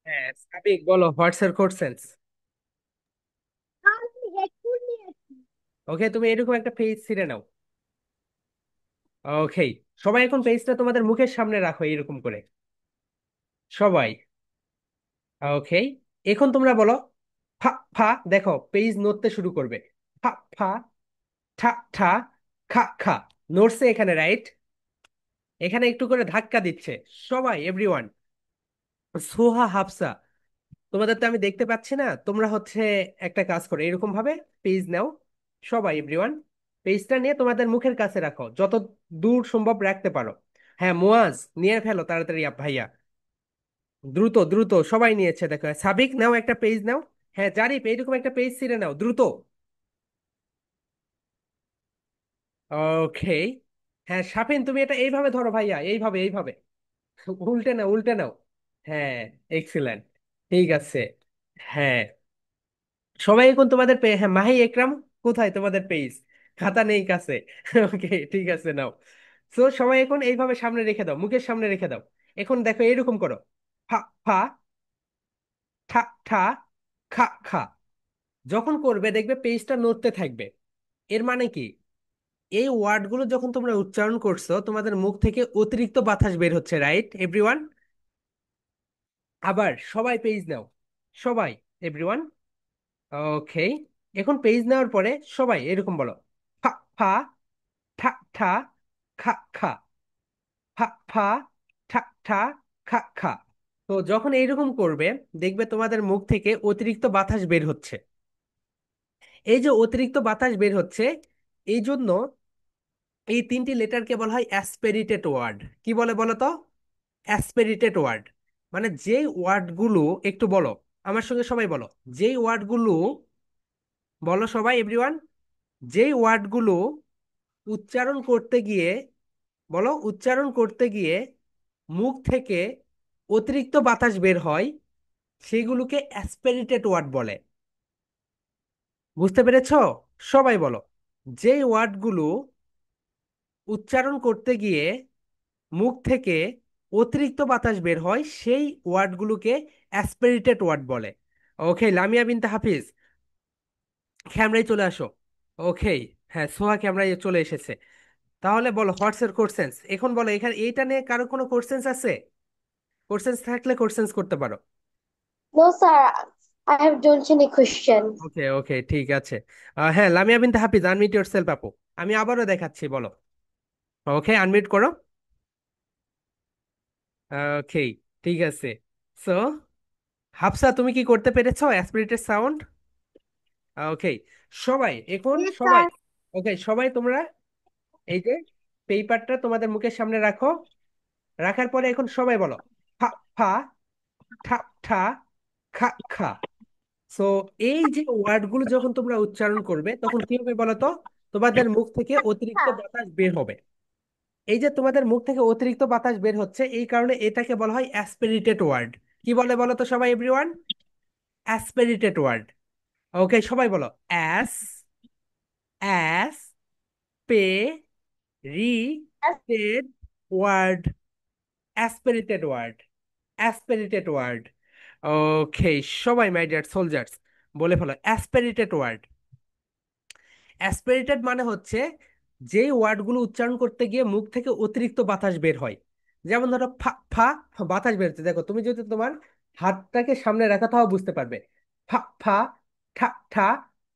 হ্যাঁ, সাবিক বলো, হোয়াটস এর কোড সেন্স? আমি হেডফোন নিয়েছি। ওকে, তুমি এরকম একটা পেজ ছিঁড়ে নাও। ওকে, সবাই এখন পেজটা তোমাদের মুখের সামনে রাখো এরকম করে, সবাই। ওকে, এখন তোমরা বলো ফা ফা। দেখো পেজ নড়তে শুরু করবে। ফা ফা, ঠা ঠা, খা খা। নড়ছে এখানে, রাইট? এখানে একটু করে ধাক্কা দিচ্ছে। সবাই, এভরিওয়ান। সোহা, হাফসা, তোমাদের তো আমি দেখতে পাচ্ছি না। তোমরা হচ্ছে একটা কাজ করো, এরকম ভাবে পেজ নাও। সবাই, এভরিওয়ান, পেজটা নিয়ে তোমাদের মুখের কাছে রাখো, যত দূর সম্ভব রাখতে পারো। হ্যাঁ, মুয়াজ, নিয়ে ফেলো তাড়াতাড়ি ভাইয়া। দ্রুত দ্রুত, সবাই নিয়েছে দেখো। সাবিক, নাও একটা পেজ নাও। হ্যাঁ, জারিফ, এইরকম একটা পেজ ছিঁড়ে নাও দ্রুত। ওকে। হ্যাঁ, শাফিন, তুমি এটা এইভাবে ধরো ভাইয়া, এইভাবে এইভাবে। উল্টে নাও, উল্টে নাও। হ্যাঁ, এক্সিলেন্ট। ঠিক আছে। হ্যাঁ, সবাই এখন তোমাদের হ্যাঁ, মাহি, একরাম, কোথায় তোমাদের পেজ? খাতা নেই কাছে। ওকে, ঠিক আছে, নাও। তো সবাই এখন এইভাবে সামনে রেখে দাও, মুখের সামনে রেখে দাও। এখন দেখো এরকম করো। ফা ফা, ঠা ঠা, খা খা। যখন করবে দেখবে পেজটা নড়তে থাকবে। এর মানে কি? এই ওয়ার্ডগুলো যখন তোমরা উচ্চারণ করছো, তোমাদের মুখ থেকে অতিরিক্ত বাতাস বের হচ্ছে, রাইট এভরিওয়ান? আবার সবাই পেজ নাও, সবাই, এভরিওয়ান। ওকে, এখন পেজ নেওয়ার পরে সবাই এরকম বলো। ফা ফা, ঠা ঠা, খা খা। ফা ফা, ঠা ঠা, খা খা। তো যখন এইরকম করবে, দেখবে তোমাদের মুখ থেকে অতিরিক্ত বাতাস বের হচ্ছে। এই যে অতিরিক্ত বাতাস বের হচ্ছে, এই জন্য এই তিনটি লেটারকে বলা হয় অ্যাসপেরিটেড ওয়ার্ড। কি বলে বলো তো? অ্যাসপেরিটেড ওয়ার্ড। মানে যেই ওয়ার্ডগুলো, একটু বলো আমার সঙ্গে, সবাই বলো, যেই ওয়ার্ডগুলো, বলো সবাই, এভরিওয়ান, যেই ওয়ার্ডগুলো উচ্চারণ করতে গিয়ে, বলো, উচ্চারণ করতে গিয়ে মুখ থেকে অতিরিক্ত বাতাস বের হয়, সেগুলোকে অ্যাসপেরিটেড ওয়ার্ড বলে। বুঝতে পেরেছো? সবাই বলো, যেই ওয়ার্ডগুলো উচ্চারণ করতে গিয়ে মুখ থেকে অতিরিক্ত বাতাস বের হয়, সেই ওয়ার্ডগুলোকে অ্যাসপেরিটেড ওয়ার্ড বলে। ওকে, লামিয়া বিনতে হাফিজ, ক্যামেরায় চলে আসো। ওকে। হ্যাঁ, সোহা ক্যামেরায় চলে এসেছে। তাহলে বলো, হোয়াটস এর কোশ্চেন্স? এখন বলো, এখানে এইটা নিয়ে কারো কোনো কোশ্চেন্স আছে? কোশ্চেন্স থাকলে কোশ্চেন্স করতে পারো। No, sir. I have don't any question. ওকে ওকে, ঠিক আছে। হ্যাঁ, লামিয়া বিনতে হাফিজ, আনমিউট ইয়োরসেলফ আপু। আমি আবারও দেখাচ্ছি, বলো। ওকে, আনমিউট করো। ওকে, ঠিক আছে। সো হাফসা, তুমি কি করতে পেরেছো অ্যাসপিরেটেড সাউন্ড? ওকে, সবাই এখন, Yes, সবাই। sir. ওকে, সবাই তোমরা এই যে পেপারটা তোমাদের মুখের সামনে রাখো। রাখার পরে এখন সবাই বলো ফা ফা, ঠা ঠা, খা খা। সো এই যে ওয়ার্ডগুলো যখন তোমরা উচ্চারণ করবে, তখন কি হবে বলো তো? তোমাদের মুখ থেকে অতিরিক্ত বাতাস বের হবে। এই যে তোমাদের মুখ থেকে অতিরিক্ত বাতাস বের হচ্ছে, এই কারণে এটাকে বলা হয় অ্যাসপিরেটেড ওয়ার্ড। কি বলে বলো তো সবাই, এভরিওয়ান? Aspirated word. ওকে, সবাই বলো, অ্যাস, অ্যাস, পে, রি, Yes, টেড, word. Aspirated word, aspirated word. Okay, সবাই মাই ডিয়ার সোলজার্স, বলে ফেলো অ্যাসপিরেটেড ওয়ার্ড। অ্যাসপিরেটেড মানে হচ্ছে যেই ওয়ার্ডগুলো উচ্চারণ করতে গিয়ে মুখ থেকে অতিরিক্ত বাতাস বের হয়। যেমন ধরো ফা ফা, বাতাস বের হচ্ছে। দেখো, তুমি যদি তোমার হাতটাকে সামনে রাখা, তাও বুঝতে পারবে। ফা ফা, ঠা ঠা,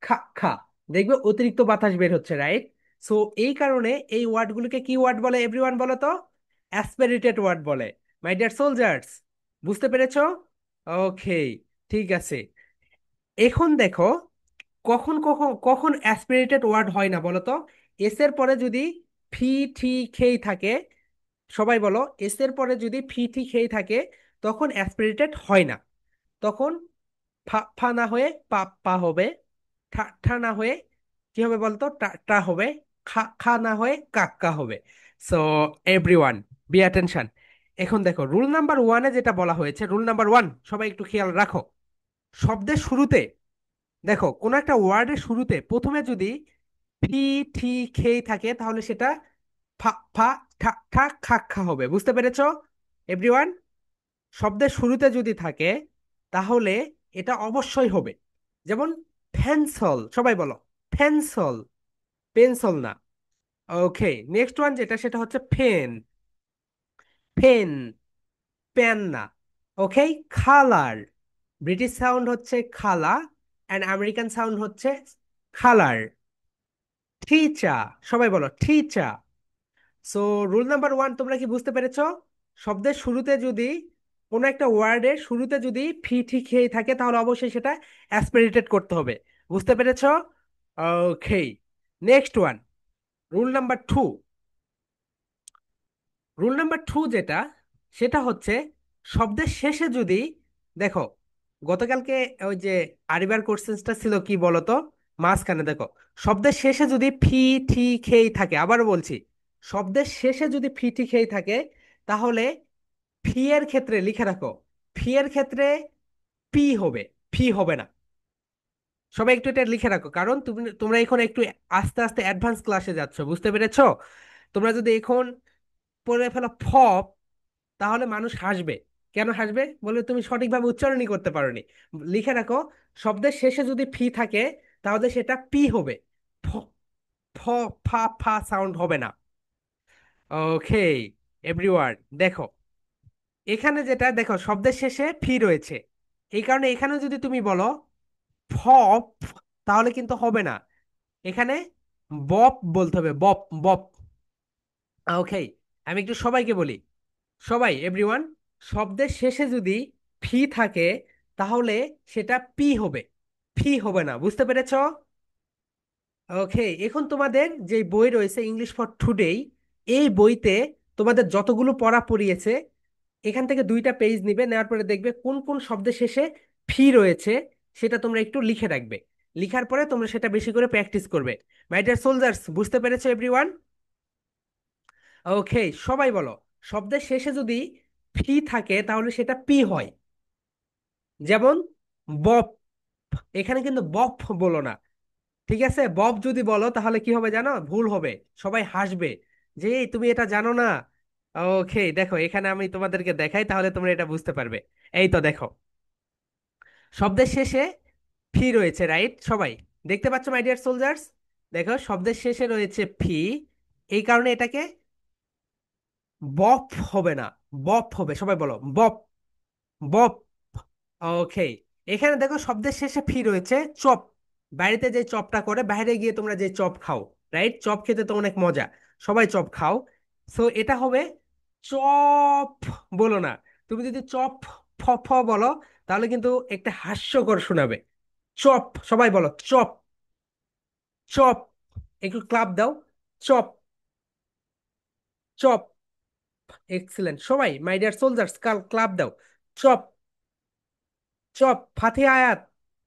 খা খা। দেখবে অতিরিক্ত বাতাস বের হচ্ছে, রাইট? সো এই কারণে এই ওয়ার্ডগুলোকে কি ওয়ার্ড বলে, এভরিওয়ান বলো তো? অ্যাসপিরেটেড ওয়ার্ড বলে, মাই ডিয়ার সোলজার্স। বুঝতে পেরেছো? ওকে, ঠিক আছে। এখন দেখো, কখন কখন কখন অ্যাসপিরেটেড ওয়ার্ড হয় না বলো তো? এস এর পরে যদি ফি, ঠি, খেই থাকে, সবাই বলো, এস এর পরে যদি ফি, ঠি, খেই থাকে, তখন অ্যাসপিরেটেড হয় না। তখন ফা ফা না হয়ে পা পা হবে। ঠা ঠা না হয়ে কি হবে বলতো? টা টা হবে। খা খা না হয়ে কাক্কা হবে। So everyone, be attention. এখন দেখো, রুল নাম্বার ওয়ানে যেটা বলা হয়েছে, রুল নাম্বার ওয়ান, সবাই একটু খেয়াল রাখো। শব্দের শুরুতে, দেখো কোন একটা ওয়ার্ডের শুরুতে প্রথমে যদি ফি, ঠি, খেই থাকে, তাহলে সেটা ফা ফা, ঠা ঠা, খা খা হবে। বুঝতে পেরেছো এভরিওয়ান? শব্দের শুরুতে যদি থাকে, তাহলে এটা অবশ্যই হবে। যেমন পেন্সিল, সবাই বলো পেন্সিল, পেন্সিল না। ওকে, নেক্সট ওয়ান যেটা সেটা হচ্ছে পেন, পেন, পেন না। ওকে, কালার, ব্রিটিশ সাউন্ড হচ্ছে খালা, অ্যান্ড আমেরিকান সাউন্ড হচ্ছে কালার। টিচা, সবাই বলো teacher. So rule number one তোমরা কি বুঝতে পেরেছো? শব্দের শুরুতে যদি কোনো একটা ওয়ার্ডের শুরুতে যদি ফি ঠিক খেয়ে থাকে তাহলে অবশ্যই সেটা অ্যাসপিরেটেড করতে হবে। বুঝতে পেরেছো? Okay, next one, rule number two. Rule number two যেটা সেটা হচ্ছে শব্দের শেষে যদি, দেখো গতকালকে ওই যে আরিবার কোশ্চেন্সটা ছিল কি বলতো, মাঝখানে দেখো শব্দের শেষে যদি ফি ঠি খেই থাকে, আবারও বলছি শব্দের শেষে যদি ফি ঠি খেই থাকে তাহলে ফি এর ক্ষেত্রে লিখে রাখো, ফি এর ক্ষেত্রে পি হবে, ফি হবে না। সবাই একটু এটা লিখে রাখো, কারণ তোমরা এখন একটু আস্তে আস্তে অ্যাডভান্স ক্লাসে যাচ্ছ, বুঝতে পেরেছো? তোমরা যদি এখন পড়ে ফেলো ফপ, তাহলে মানুষ হাসবে। কেন হাসবে? বলে তুমি সঠিকভাবে উচ্চারণই করতে পারোনি। লিখে রাখো, শব্দের শেষে যদি ফি থাকে তাহলে সেটা পি হবে, ফ, ফ, ফা ফা সাউন্ড হবে না। ওকে এভরিওয়ান, দেখো এখানে যেটা দেখো শব্দের শেষে ফি রয়েছে, এই কারণে এখানে যদি তুমি বলো ফপ, তাহলে কিন্তু হবে না। এখানে বপ বলতে হবে, বপ, বপ। ওকে, আমি একটু সবাইকে বলি, সবাই এভরিওয়ান, শব্দের শেষে যদি ফি থাকে তাহলে সেটা পি হবে, ফি হবে না। বুঝতে পেরেছো? ওকে, এখন তোমাদের যে বই রয়েছে ইংলিশ ফর টুডেই, এই বইতে তোমাদের যতগুলো পড়া পড়িয়েছে এখান থেকে দুইটা পেজ নিবে, নেওয়ার পরে দেখবে কোন কোন শব্দের শেষে ফি রয়েছে সেটা তোমরা একটু লিখে রাখবে। লিখার পরে তোমরা সেটা বেশি করে প্র্যাকটিস করবে। মাই ডিয়ার সোলজার্স, বুঝতে পেরেছো এভরিওয়ান? ওকে, সবাই বলো শব্দের শেষে যদি ফি থাকে তাহলে সেটা পি হয়। যেমন বপ, এখানে কিন্তু বপ বলো না, ঠিক আছে? বব যদি বলো তাহলে কি হবে জানো? ভুল হবে, সবাই হাসবে যে "এই, তুমি এটা জানো না"। ওকে, দেখো এখানে আমি তোমাদেরকে দেখাই তাহলে তোমরা এটা বুঝতে পারবে। এই তো দেখো শব্দের শেষে ফি রয়েছে, রাইট? সবাই দেখতে পাচ্ছ মাই ডিয়ার সোলজার্স? দেখো শব্দের শেষে রয়েছে ফি, এই কারণে এটাকে বপ হবে না, বপ হবে। সবাই বলো বপ, বপ। ওকে, এখানে দেখো শব্দের শেষে ফি রয়েছে চপ, বাড়িতে যে চপটা করে, বাইরে গিয়ে তোমরা যে চপ খাও, রাইট? চপ খেতে তো অনেক মজা, সবাই চপ খাও। সো এটা হবে চপ, বলো না। তুমি যদি চপ ফ ফ বলো তাহলে কিন্তু একটা হাস্যকর শোনাবে। চপ, সবাই বলো চপ, চপ, একটু ক্লাপ দাও, চপ, চপ। এক্সিলেন্ট, সবাই মাই ডিয়ার সোলজার্স কাল ক্লাপ দাও, চপ, চপ। ফাতিহা আয়াত,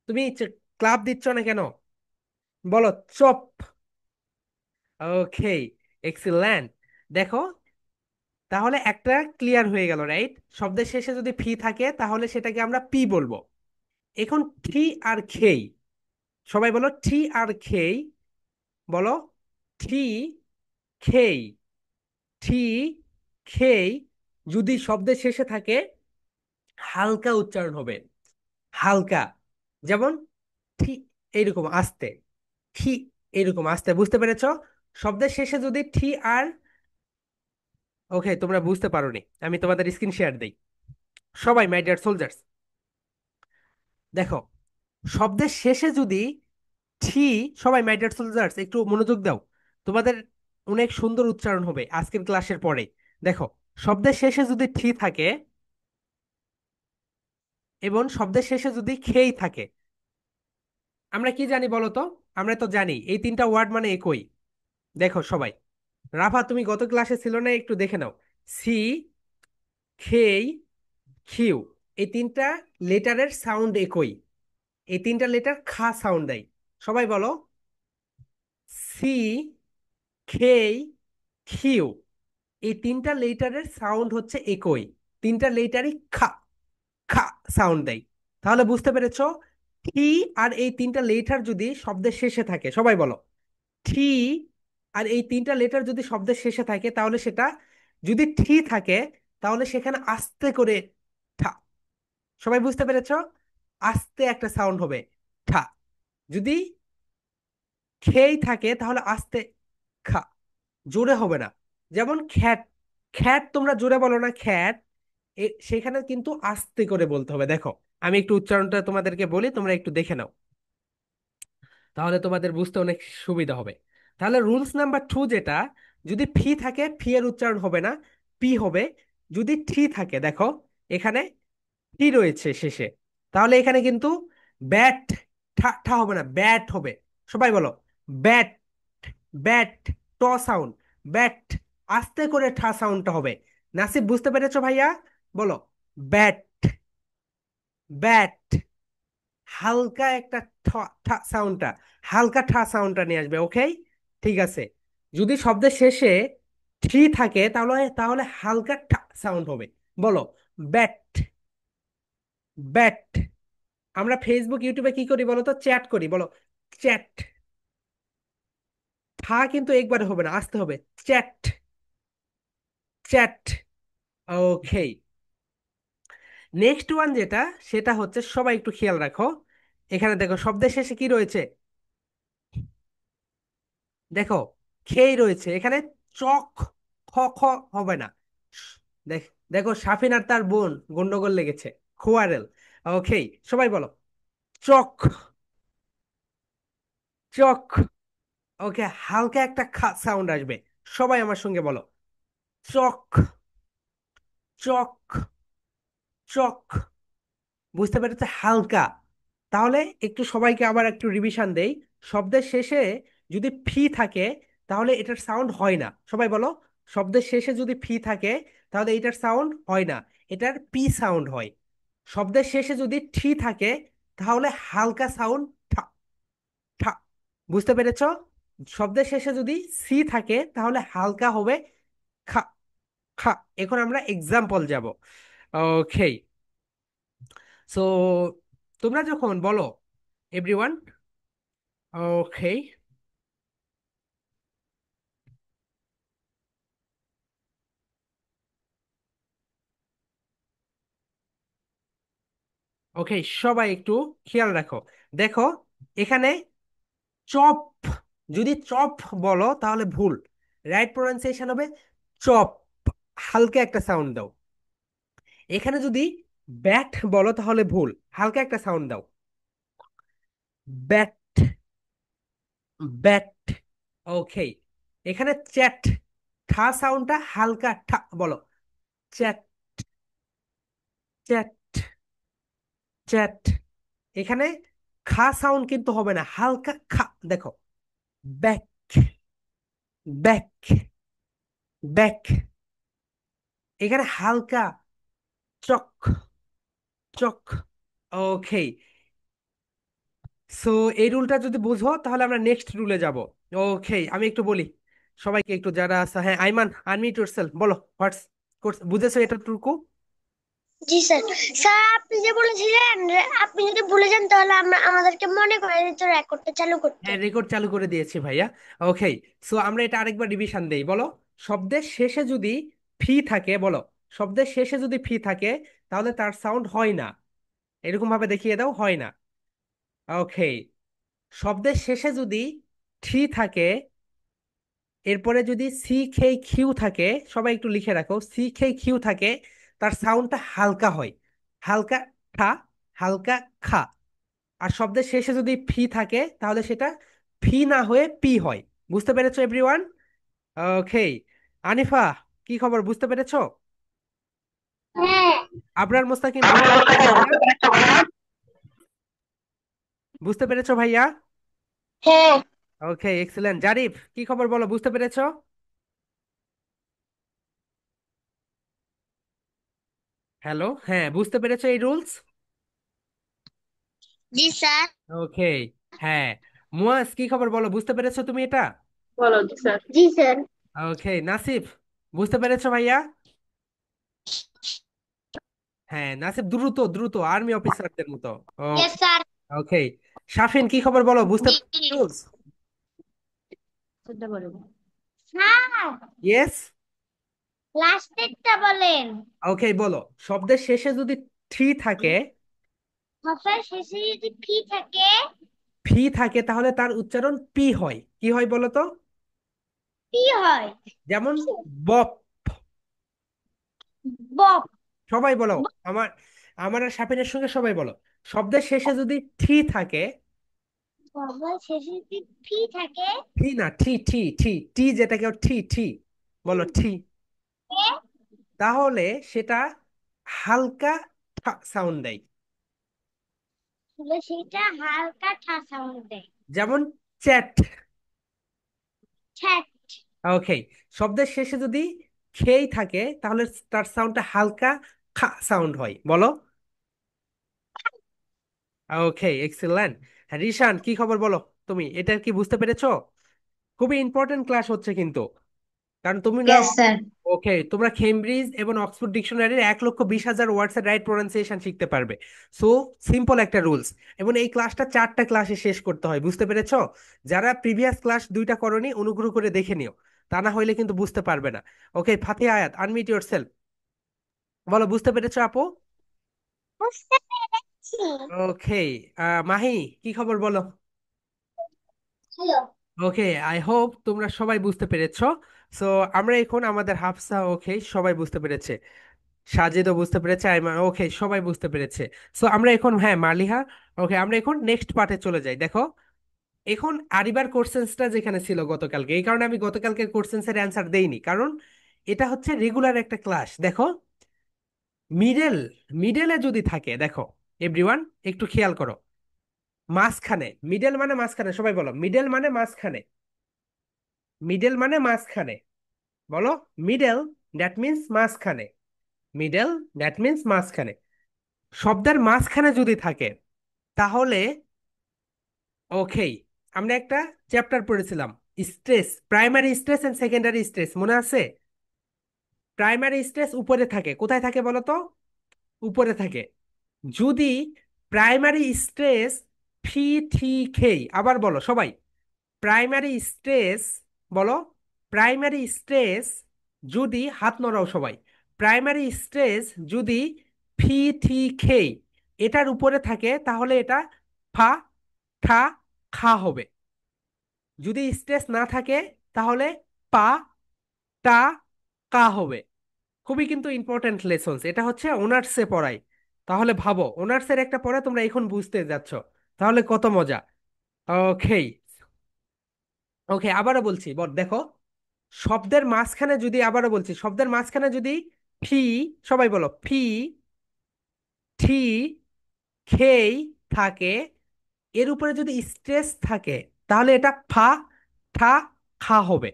তুমি ক্লাপ দিচ্ছ না কেন? বলো চপ। ওকে, এক্সিলেন্ট। দেখো তাহলে একটা ক্লিয়ার হয়ে গেল, রাইট? শব্দের শেষে যদি ফি থাকে তাহলে সেটাকে আমরা পি বলবো। এখন টি আর খেই, সবাই বলো টি আর খেই, বলো টি, খেই, টি, খেই যদি শব্দের শেষে থাকে হালকা উচ্চারণ হবে, হালকা। যেমন ঠি, এইরকম আস্তে, ঠি, এইরকম আস্তে। বুঝতে পেরেছো? শব্দের শেষে যদি ঠি আর, ওকে তোমরা বুঝতে পারোনি, আমি তোমাদের স্ক্রিন শেয়ার দেই। সবাই মাই ডিয়ার সোলজার্স, দেখো শব্দের শেষে যদি ঠি, সবাই মাই ডিয়ার সোলজার্স একটু মনোযোগ দাও, তোমাদের অনেক সুন্দর উচ্চারণ হবে আজকের ক্লাসের পরে। দেখো শব্দের শেষে যদি ঠি থাকে এবং শব্দের শেষে যদি খেই থাকে, আমরা কি জানি বলো তো? আমরা তো জানি এই তিনটা ওয়ার্ড মানে একই। দেখো সবাই, রাফা তুমি গত ক্লাসে ছিল না? একটু দেখে নাও, সি, খেই, খিউ, এই তিনটা লেটারের সাউন্ড একই, এই তিনটা লেটার খা সাউন্ড দেয়। সবাই বলো সি, খেই, খিউ, এই তিনটা লেটারের সাউন্ড হচ্ছে একই, তিনটা লেটারই খা, খা সাউন্ড দেয়। তাহলে বুঝতে পেরেছো? টি আর এই তিনটা লেটার যদি শব্দের শেষে থাকে, সবাই বলো ঠি, আর এই তিনটা লেটার যদি শব্দের শেষে থাকে তাহলে সেটা, যদি ঠি থাকে তাহলে সেখানে আস্তে করে ঠা, সবাই বুঝতে পেরেছো? আস্তে একটা সাউন্ড হবে, ঠা। যদি খেই থাকে তাহলে আস্তে, খা। জোরে হবে না। যেমন খ্যাট, খ্যাট তোমরা জোরে বলো না, খ্যাট। সেখানে কিন্তু আস্তে করে বলতে হবে। দেখো, আমি একটু উচ্চারণটা তোমাদেরকে বলি, তোমরা একটু দেখে নাও, তাহলে তোমাদের বুঝতে অনেক সুবিধা হবে। তাহলে রুলস নাম্বার 2 যেটা, যদি ফি থাকে ফি এর উচ্চারণ হবে না, পি হবে। যদি ঠি থাকে, দেখো এখানে টি রয়েছে শেষে, তাহলে এখানে কিন্তু ব্যাট, ঠা ঠা হবে না, ব্যাট হবে। সবাই বলো, ব্যাট, ব্যাট, ট সাউন্ড, ব্যাট। আস্তে করে ঠা সাউন্ডটা হবে। নাসিব বুঝতে পেরেছো ভাইয়া? বলো, ব্যাট, ব্যাট। হালকা একটা ঠা সাউন্ডটা, হালকা ঠা সাউন্ডটা নিয়ে আসবে, ওকে? ঠিক আছে। যদি শব্দের শেষে ঠি থাকে তাহলে তাহলে হালকা ঠা সাউন্ড হবে। বলো, ব্যাট, ব্যাট। আমরা ফেসবুক ইউটিউবে কি করি বলো তো? চ্যাট করি, বলো চ্যাট। ঠা কিন্তু একবারে হবে না, আসতে হবে, চ্যাট, চ্যাট। ওকে, নেক্সট ওয়ান যেটা, সেটা হচ্ছে, সবাই একটু খেয়াল রাখো। এখানে দেখো শব্দের শেষে কি রয়েছে, দেখো খেই রয়েছে এখানে। চক, খ খ হবে না। দেখ, দেখো সাফিন আর তার বোন গন্ডগোল লেগেছে, খোয়ারেল। ওকে, সবাই বলো, চক, চক। ওকে, হালকা একটা খা সাউন্ড আসবে। সবাই আমার সঙ্গে বলো, চক, চক, চক। বুঝতে পেরেছে? হালকা। তাহলে একটু সবাইকে আবার একটু রিভিশন দেই। শব্দের শেষে যদি ফি থাকে তাহলে এটার সাউন্ড হয় না। সবাই বলো, শব্দের শেষে যদি ফি থাকে তাহলে এটার সাউন্ড হয় না, এটার পি সাউন্ড হয়। শব্দের শেষে যদি ঠি থাকে তাহলে হালকা সাউন্ড, ঠা, ঠা। বুঝতে পেরেছো? শব্দের শেষে যদি সি থাকে তাহলে হালকা হবে, খা, খা। এখন আমরা এক্সাম্পল যাব। ওকে, সো তোমরা যখন বলো, এভরিওয়ান, ওকে, ওকে, সবাই একটু খেয়াল রাখো। দেখো এখানে চপ, যদি চপ বলো তাহলে ভুল, রাইট প্রোনাউন্সিয়েশন হবে চপ। হালকা একটা সাউন্ড দাও। এখানে যদি ব্যাট বলো তাহলে ভুল, হালকা একটা সাউন্ড দাও, ব্যাট, ব্যাট। ওকে, এখানে চ্যাট, ঠা সাউন্ডটা হালকা ঠা বলো, চ্যাট, চ্যাট, চ্যাট। এখানে খা সাউন্ড কিন্তু হবে না, হালকা খা। দেখো, ব্যাক, ব্যাক, ব্যাক। এখানে হালকা চক, চক। ওকে, সো এই রুলটা যদি বুঝো তাহলে আমরা নেক্সট রুলে যাব। ওকে, আমি একটু বলি সবাইকে, একটু যারা আছে, হ্যাঁ আইমান, আনমিউট ইয়োরসেলফ, বলো হোয়াটস কোর্স, বুঝেছো এতটুকু? জি স্যার। স্যার আপনি যে বলেছিলেন আপনি যদি ভুলে যান তাহলে আমরা আমাদেরকে মনে করে দিতে রেকর্ডটা চালু করতে। হ্যাঁ, রেকর্ড চালু করে দিয়েছি ভাইয়া। ওকে, সো আমরা এটা আরেকবার রিভিশন দেই। বলো, শব্দের শেষে যদি ফি থাকে, বলো শব্দের শেষে যদি ফি থাকে তাহলে তার সাউন্ড হয় না। এরকম ভাবে দেখিয়ে দাও, হয় না। ওকে, শব্দের শেষে যদি থ্রি থাকে, এরপরে যদি সি খে কিউ থাকে, সবাই একটু লিখে রাখো, সি খে কিউ থাকে, তার সাউন্ডটা হালকা হয়, হালকা ঠা, হালকা খা। আর শব্দের শেষে যদি ফি থাকে তাহলে সেটা ফি না হয়ে পি হয়। বুঝতে পেরেছো এভরিওয়ান? ওকে, আনিফা, কি খবর, বুঝতে পেরেছো? হ্যাঁ। আবরার মুস্তাকিম, বুঝতে পেরেছো ভাইয়া? বুঝতে পেরেছো ভাইয়া? হ্যাঁ। ওকে, এক্সেলেন্ট। জারিফ, কি খবর, বলো, বুঝতে পেরেছো? হ্যালো, হ্যাঁ, বুঝতে পেরেছো এই রুলস? জি স্যার। ওকে, হ্যাঁ। মুয়াজ, কি খবর, বলো, বুঝতে পেরেছো তুমি এটা? বলো জি স্যার। জি স্যার। ওকে, নাসিফ, বুঝতে পেরেছো ভাইয়া? হ্যাঁ, নাসিফ দ্রুত দ্রুত আর্মি অফিসারদের মতো। Yes okay, sir. Okay. Shafin, কি খবর, বলো, বুঝতে জি। পেরেছো রুলস? Sir yes. লাস্টেরটা বলেন। ওকে, বলো, শব্দের শেষে যদি থ্রি থাকে, ভাষার শেষে যদি ফি থাকে, ফি থাকে, তাহলে তার উচ্চারণ পি হয়। কি হয় বলো তো? পি হয়। যেমন বপ। বব। সবাই বলো। আমার আমার আর সাপিনের সঙ্গে সবাই বলো। শব্দের শেষে যদি থ্রি থাকে, ভাষার শেষে যদি ফি থাকে, থ্রি না, টি টি টি টি, যেটাকে টি টি বলো, টি, তাহলে সেটা হালকা সাউন্ড দেয়। তাহলে সেটা হালকা ঠা সাউন্ড দেয়। যেমন চ্যাট। ছ্যাট। ওকে। শব্দের শেষে যদি খেই থাকে, তাহলে তার সাউন্ডটা হালকা খা সাউন্ড হয়, বলো। ওকে, এক্সেলেন্ট। রিশান, কি খবর বলো? তুমি এটা কি বুঝতে পেরেছো? খুবই ইম্পর্টেন্ট ক্লাস হচ্ছে কিন্তু, কারণ তুমি না। Yes sir. ওকে, তোমরা কেমব্রিজ এবং অক্সফোর্ড ডিকশনারির 1,20,000 ওয়ার্ডসের রাইট প্রোনাউন্সিয়েশন শিখতে পারবে। সো সিম্পল একটা রুলস, এবং এই ক্লাসটা 4টা ক্লাসে শেষ করতে হয়, বুঝতে পেরেছো? যারা প্রিভিয়াস ক্লাস 2টা করনি, অনুগ্রহ করে দেখে নিও, তা না হইলে কিন্তু বুঝতে পারবে না। ওকে, ফাতিহা আয়াত, আনমিউট ইয়োরসেলফ। বলো, বুঝতে পেরেছো আপু? বুঝতে পেরেছি। ওকে। মাহি, কি খবর বলো? হ্যালো। ওকে, আই হোপ তোমরা সবাই বুঝতে পেরেছো। সো আমরা এখন আমাদের হাফসা, ওকে, সবাই বুঝতে পেরেছে। সাজিদও বুঝতে পেরেছে, আইমান, ওকে, সবাই বুঝতে পেরেছে। সো আমরা এখন, হ্যাঁ, মালিহা, ওকে, আমরা এখন নেক্সট পার্টে চলে যাই। দেখো, এখন আরিবার কোশ্চেন্সটা যেখানে ছিল গতকালকে, এই কারণে আমি গতকালকের কোশ্চেন্সের অ্যান্সার দেইনি, কারণ এটা হচ্ছে রেগুলার একটা ক্লাস। দেখো, মিডল, মিডলে যদি থাকে, দেখো এভরিওয়ান, একটু খেয়াল করো, মাঝখানে, মিডল মানে মাঝখানে, সবাই বলো মিডল মানে মাঝখানে, মিডল মানে মাঝখানে, বলো মিডল, দ্যাট মিন্স মাঝখানে, মিডল, দ্যাট মিন্স মাঝখানে। শব্দের মাঝখানে যদি থাকে, তাহলে, ওকে, আমরা একটা চ্যাপ্টার পড়েছিলাম, stress, primary stress and secondary stress, মনে আছে? প্রাইমারি স্ট্রেস উপরে থাকে, কোথায় থাকে বলো তো? উপরে থাকে। যদি প্রাইমারি স্ট্রেস ফি থি খেই, আবার বলো সবাই, প্রাইমারি স্ট্রেস, বলো, প্রাইমারি স্ট্রেস যদি, হাত নড়াও সবাই, প্রাইমারি স্ট্রেস যদি ফি থি খেই এটার উপরে থাকে, তাহলে এটা ফা ঠা খা হবে। যদি স্ট্রেস না থাকে, তাহলে পা টা কা হবে। খুবই কিন্তু ইম্পর্টেন্ট লেসনস, এটা হচ্ছে অনার্সে পড়াই। তাহলে ভাবো, অনার্সের একটা পড়া তোমরা এখন বুঝতে যাচ্ছ, তাহলে কত মজা। ওকে। ওকে, আবারও বলছি, দেখো, শব্দের মাঝখানে যদি, আবারও বলছি, শব্দের মাঝখানে যদি ফি, সবাই বলো ফি থি খেই থাকে, এর উপরে যদি স্ট্রেস থাকে, তাহলে এটা ফা ঠা খা হবে।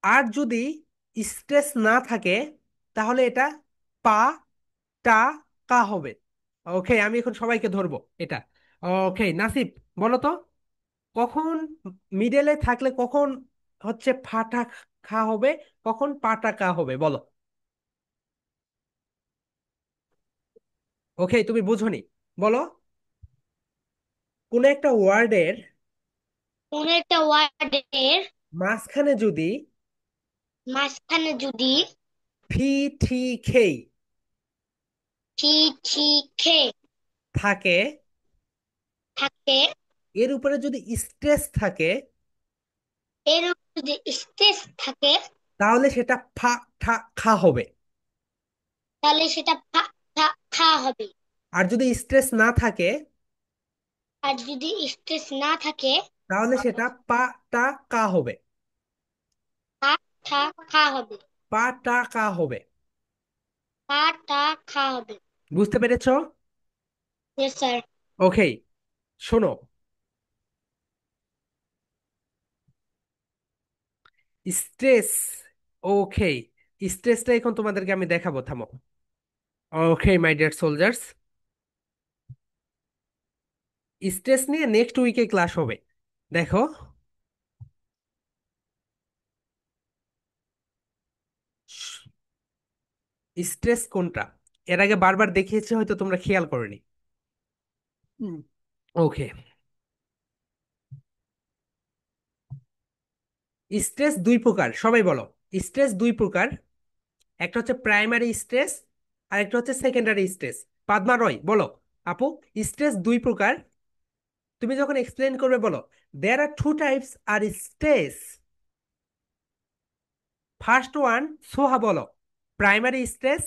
আর যদি স্ট্রেস না থাকে, তাহলে এটা পা টা কা হবে। ওকে, আমি এখন সবাইকে ধরবো এটা। ওকে, নাসিব, বলো তো, কখন মিডলে থাকলে কখন হচ্ছে ফাটা খা হবে, কখন পাটা কা হবে, বলো। ওকে, তুমি বুঝোনি, বলো। কোন একটা ওয়ার্ডের কোন একটা ওয়ার্ডের মাঝখানে যদি মাঝখানে যদি ফি থি খেই ঠি ঠি খে থাকে, থাকে, এর উপরে যদি স্ট্রেস থাকে, এর উপর যদি স্পেস থাকে, তাহলে সেটা ফা ঠা খা হবে। তাহলে সেটা ফা ফা খা হবে। আর যদি স্ট্রেস না থাকে, আর যদি স্পেস না থাকে, তাহলে সেটা পা টা কা হবে। পা ঠা খা হবে। পা টা কা হবে। পা টা খা হবে। বুঝতে পেরেছো? Yes sir. ওকে, শোনো, স্ট্রেস, ওকে, স্ট্রেসটা এখন তোমাদেরকে আমি দেখাবো, থামো। ওকে মাই ডিয়ার সোলজার্স, স্ট্রেস নিয়ে নেক্সট উইকে ক্লাস হবে। দেখো, স্ট্রেস কোনটা, এর আগে বারবার দেখিয়েছি, হয়তো তোমরা খেয়াল করনি। ওকে, স্ট্রেস দুই প্রকার, সবাই বলো, স্ট্রেস দুই প্রকার। একটা হচ্ছে প্রাইমারি স্ট্রেস, আর একটা হচ্ছে সেকেন্ডারি স্ট্রেস। পাদমা রয় বলো আপু, স্ট্রেস দুই প্রকার, তুমি যখন এক্সপ্লেন করবে বলো, দেয়ার আর টু টাইপস আর স্ট্রেস। ফার্স্ট ওয়ান, সোহা বলো, primary stress.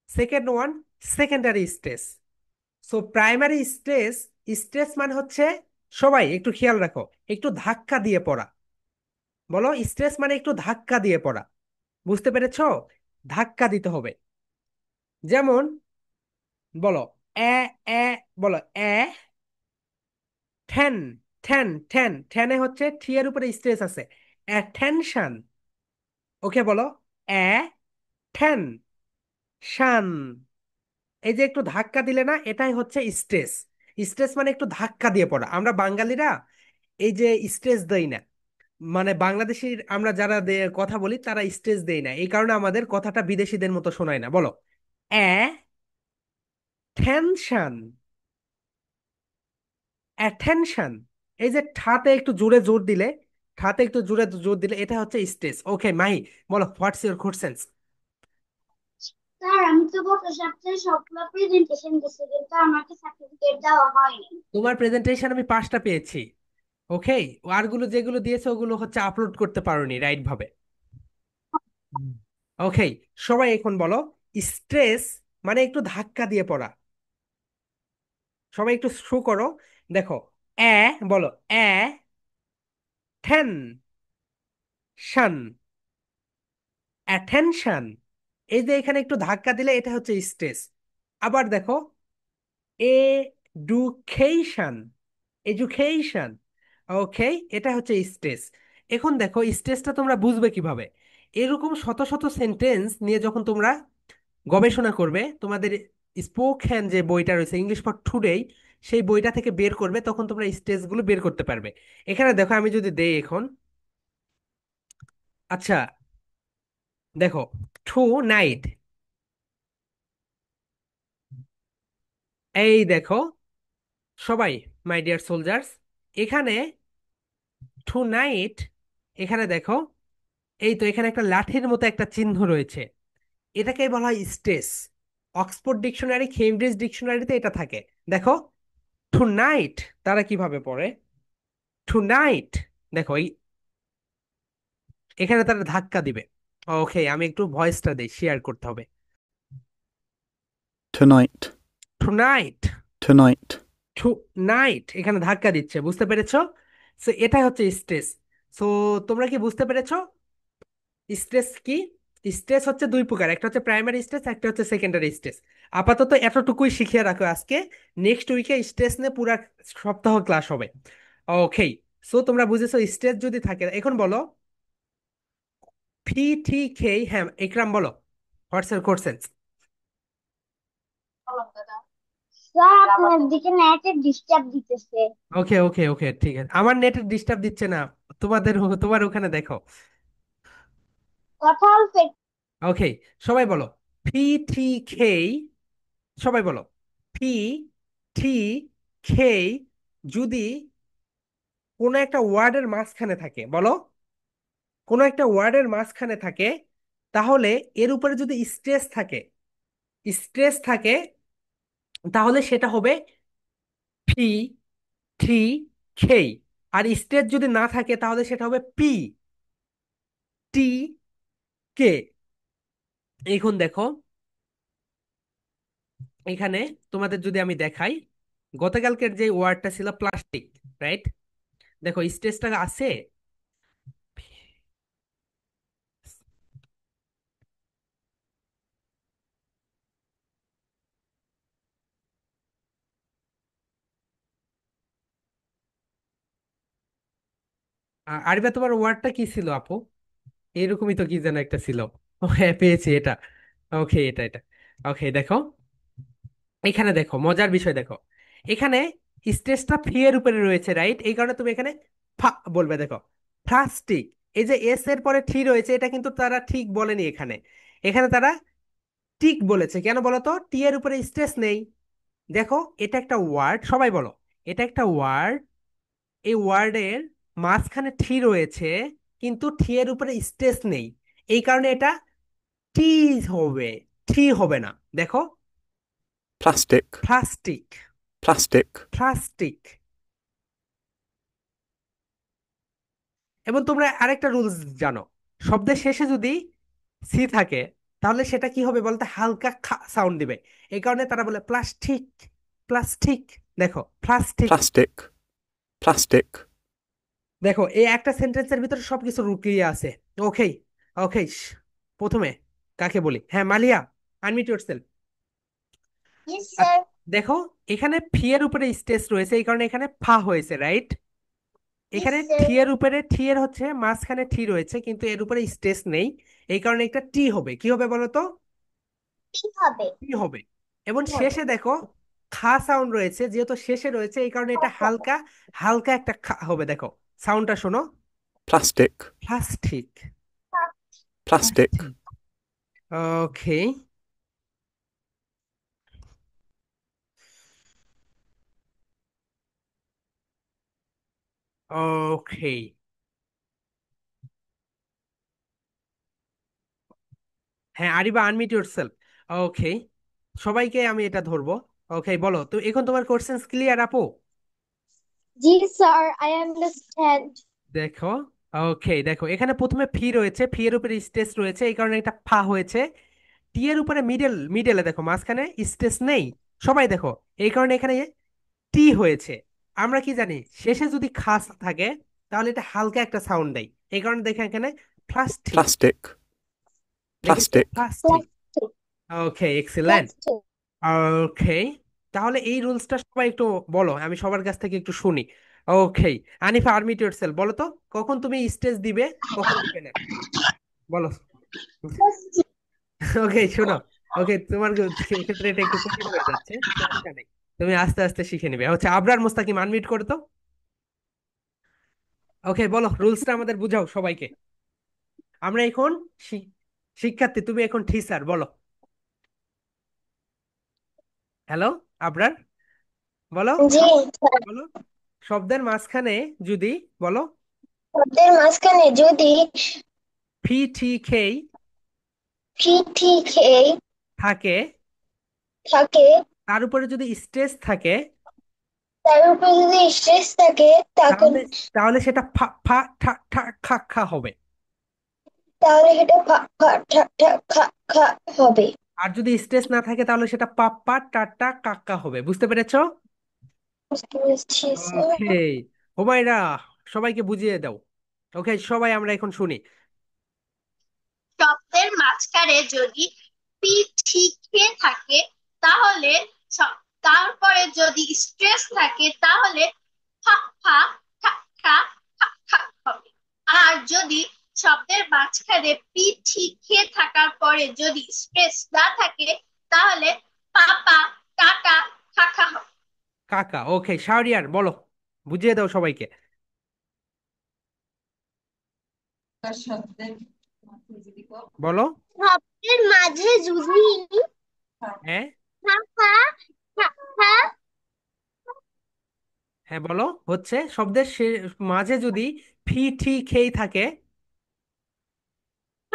Second one, secondary stress. So primary stress, stress মানে হচ্ছে, সবাই একটু খেয়াল রাখো, একটু ধাক্কা দিয়ে পড়া। বলো, স্ট্রেস মানে একটু ধাক্কা দিয়ে পড়া। বুঝতে পেরেছো? ধাক্কা দিতে হবে। যেমন বলো, এ, এ, বলো এ, ঠ্যান, ঠ্যান, ঠ্যান, ঠ্যানে হচ্ছে থ্রি এর উপরে স্ট্রেস আছে, অ্যাটেনশন। ওকে বলো, এ, ঠ্যান, শান। এই যে একটু ধাক্কা দিলে না, এটাই হচ্ছে স্ট্রেস। স্ট্রেস মানে একটু ধাক্কা দিয়ে পড়া। আমরা বাঙালিরা এই যে স্ট্রেস দেই না, মানে বাংলাদেশির আমরা যারা কথা বলি তারা স্ট্রেস দেই না, এই কারণে আমাদের কথাটা বিদেশিদের মতো শোনায় না। বলো, অ্যাটেনশন, অ্যাটেনশন। এই যে ঠাতে একটু জোরে জোর দিলে, ঠাতে একটু জোরে জোর দিলে এটা হচ্ছে স্ট্রেস। ওকে মাহি, বলো হোয়াটস ইউর কোশ্চেন্স। স্যার আমি তো গত সপ্তাহে সবগুলো প্রেজেন্টেশন দিচ্ছি কিন্তু আমাকে সার্টিফিকেট দেওয়া হয়নি। তোমার প্রেজেন্টেশন আমি 5টা পেয়েছি। ওকে, আরগুলো যেগুলো দিয়েছে ওগুলো হচ্ছে আপলোড করতে পারোনি রাইট ভাবে। ওকে, সবাই এখন বলো, স্ট্রেস মানে একটু ধাক্কা দিয়ে পড়া। সবাই একটু শো করো, দেখো, এ, বলো এ, টেন, শান, অ্যাটেনশন। এই যে এখানে একটু ধাক্কা দিলে এটা হচ্ছে স্ট্রেস। আবার দেখো, এডুকেশন, এডুকেশন। ওকে, এটা হচ্ছে স্ট্রেস। এখন দেখো স্ট্রেসটা তোমরা বুঝবে কিভাবে। এরকম শত শত সেন্টেন্স নিয়ে যখন তোমরা গবেষণা করবে, তোমাদের স্পোকেন যে বইটা রয়েছে ইংলিশ ফর টুডে, সেই বইটা থেকে বের করবে, তখন তোমরা স্ট্রেসগুলো বের করতে পারবে। এখানে দেখো আমি যদি দেই এখন, আচ্ছা দেখো, টু নাইট, এই দেখো সবাই, মাই ডিয়ার সোলজার্স, এখানে টু নাইট, এখানে দেখো, এই তো এখানে একটা লাঠির মতো একটা চিহ্ন রয়েছে, এটাকে বলা হয় স্ট্রেস। অক্সফোর্ড ডিকশনারি, কেমব্রিজ ডিকশনারিতে এটা থাকে। দেখো, টু নাইট, তারা কিভাবে পড়ে, টু নাইট, দেখো এই, এখানে তারা ধাক্কা দিবে। ওকে, আমি একটু ভয়েসটা দিই, শেয়ার করতে হবে। Tonight, tonight, tonight, tonight, এখানে ধাক্কা দিচ্ছে, বুঝতে পেরেছো? সো এটাই হচ্ছে স্ট্রেস। সো তোমরা কি বুঝতে পেরেছো স্ট্রেস কি? স্ট্রেস হচ্ছে দুই প্রকার, একটা হচ্ছে প্রাইমারি স্ট্রেস, একটা হচ্ছে সেকেন্ডারি স্ট্রেস। আপাতত এতটুকুই শিখিয়ে রাখো আজকে। নেক্সট উইকে স্ট্রেস নিয়ে পুরা সপ্তাহ ক্লাস হবে। ওকে, সো তোমরা বুঝেছো স্ট্রেস যদি থাকে। এখন বলো, ফি, টি, খেই, হ্যাঁ ইকরাম বলো, হোয়াটস ইউর কোশ্চেন। স্যার আপনার দিকে নেটের ডিস্টার্ব দিতেছে। ওকে ওকে ওকে, ঠিক আছে, আমার নেটের ডিস্টার্ব দিচ্ছে না, তোমাদের, তোমার ওখানে দেখো। কথা অল্প ওকে, সবাই বলো, ফি, টি, খেই, সবাই বলো, ফি, টি, খেই, যদি কোনো একটা ওয়ার্ডের মাঝখানে থাকে, বলো, কোনো একটা ওয়ার্ডের মাঝখানে থাকে, তাহলে এর উপরে যদি স্ট্রেস থাকে, স্ট্রেস থাকে, তাহলে সেটা হবে ফি, টি, খেই। আর স্ট্রেস যদি না থাকে তাহলে সেটা হবে পি, টি, কে। এখন দেখো, এখানে তোমাদের যদি আমি দেখাই, গতকালকের যে ওয়ার্ডটা ছিল প্লাস্টিক, রাইট? দেখো স্ট্রেসটা আছে, আরিবা তোমার ওয়ার্ডটা কি ছিল আপু? এরকমই তো কি যেন একটা ছিল। ও হ্যাঁ, পেয়েছি এটা। ওকে, এটা এটা। ওকে দেখো, এখানে দেখো মজার বিষয় দেখো, এখানে স্ট্রেসটা ফি এর উপরে রয়েছে, রাইট? এই কারণে তুমি এখানে ফা বলবে। দেখো, প্লাস্টিক, এই যে এস এর পরে ঠি রয়েছে, এটা কিন্তু তারা ঠিক বলেনি এখানে, এখানে তারা টিক বলেছে। কেন বলো তো? টি এর উপরে স্ট্রেস নেই। দেখো, এটা একটা ওয়ার্ড, সবাই বলো, এটা একটা ওয়ার্ড, এই ওয়ার্ডের মাঝখানে ঠি রয়েছে, কিন্তু ঠি এর উপরে স্ট্রেস নেই, এই কারণে এটা টি হবে। ঠি হবে না, দেখো। plastic, plastic, plastic, plastic. এবং তোমরা আরেকটা রুলস জানো, শব্দের শেষে যদি সি থাকে তাহলে সেটা কি হবে বলতে, হালকা খা সাউন্ড দিবে। এই কারণে তারা বলে প্লাস্টিক, প্লাস্টিক। দেখো প্লাস্টিক। plastic, plastic, দেখো এই একটা সেন্টেন্সের ভিতরে সবকিছু লুকিয়ে আছে। ওকে, ওকে। প্রথমে কাকে বলি? হ্যাঁ, Maliya, unmute yourself. Yes, sir. দেখো এখানে ফি এর উপরে স্টেজ রয়েছে, এই কারণে এখানে ফা হয়েছে, রাইট? Yes, এখানে sir. থি এর উপরে, থি এর হচ্ছে মাঝখানে থি রয়েছে কিন্তু এর উপরে স্টেজ নেই, এই কারণে একটা টি হবে। কি হবে বলো তো? কি হবে? টি হবে। এবং কি হবে? শেষে দেখো খা সাউন্ড রয়েছে, যেহেতু শেষে রয়েছে এই কারণে এটা হালকা, হালকা একটা খা হবে। দেখো সাউন্ডটা শোনো। plastic, plastic, plastic, plastic. Okay, okay. হ্যাঁ আরিবা, আনমিউট ইয়োরসেলফ। ওকে, সবাইকে আমি এটা ধরবো। ওকে, বলো তো, এখন তোমার কোশ্চেন্স ক্লিয়ার আপু? Yes, sir. I understand. দেখো, ওকে, দেখো এখানে প্রথমে ফি রয়েছে, ফি এর উপরে স্টেজ রয়েছে, এই কারণে এটা ফা হয়েছে। টি এর উপরে মিডল, মিডলে দেখো মাঝখানে স্টেজ নেই, সবাই দেখো, এই কারণে এখানে টি হয়েছে। আমরা কি জানি, শেষে যদি খাস থাকে তাহলে এটা হালকা একটা সাউন্ড দেয়, এই কারণে দেখে এখানে প্লাস্টিক। plastic, দেখেছো, plastic, প্লাস্টিক। Plastic. ওকে, এক্সিলেন্ট। Plastic. ওকে, তাহলে এই রুলসটা সবাই একটু বলো, আমি সবার কাছ থেকে একটু শুনি। ওকে, আনিফা, আরমিট ইয়োরসেলফ, বলো তো, কখন তুমি স্টেজ দিবে, কখন দিবে না, বলো। Plastic. ওকে, শোনো। ওকে, তোমার ক্ষেত্রে এটা একটু কঠিন হয়ে যাচ্ছে, সমস্যা নেই, তুমি আস্তে আস্তে শিখে নিবে। হচ্ছে আবরার মুস্তাকিম, আনমিউট করো তো। ওকে, বলো, রুলসটা আমাদের বুঝাও সবাইকে। আমরা এখন শি- শিক্ষার্থী, তুমি এখন টিচার, বলো। হ্যালো আবরার, বলো। জি, স্যার। বলো, শব্দের মাঝখানে যদি, বলো, শব্দের মাঝখানে যদি ফি টি খেই PTK থাকে, থাকে, তার উপরে যদি স্ট্রেস থাকে, তার উপরে যদি স্ট্রেস থাকে, তখন তাহলে তাহলে সেটা ফা ফা ঠা ঠা খা খা হবে। তাহলে সেটা ফা ফা ঠা ঠা খা খা হবে। আর যদি স্ট্রেস না থাকে তাহলে সেটা পাপ্পা টাটা কাক্কা হবে। বুঝতে পেরেছো? বুঝতে পেরেছি, স্যার। ওকে, হুমায়রা, সবাইকে বুঝিয়ে দাও। ওকে, সবাই আমরা এখন শুনি। শব্দের মাঝখানে যদি পি ঠিক থাকে তাহলে তারপরে যদি স্ট্রেস থাকে তাহলে ফা ফা ঠা ঠা খা খা হবে। আর যদি শব্দের মাঝখানে পি ঠিক থাকার পরে যদি স্ট্রেস না থাকে তাহলে পা পা টাটা খা খা হবে। কাকা, ওকে, শাহরিয়ার, বলো, বুঝিয়ে দাও সবাইকে। বলো। শব্দের মাঝে যদি হ্যাঁ, ফা ফা ফা ফা হ্যাঁ, বলো, হচ্ছে শব্দের মাঝে যদি ফি ঠি খেই থাকে, বল,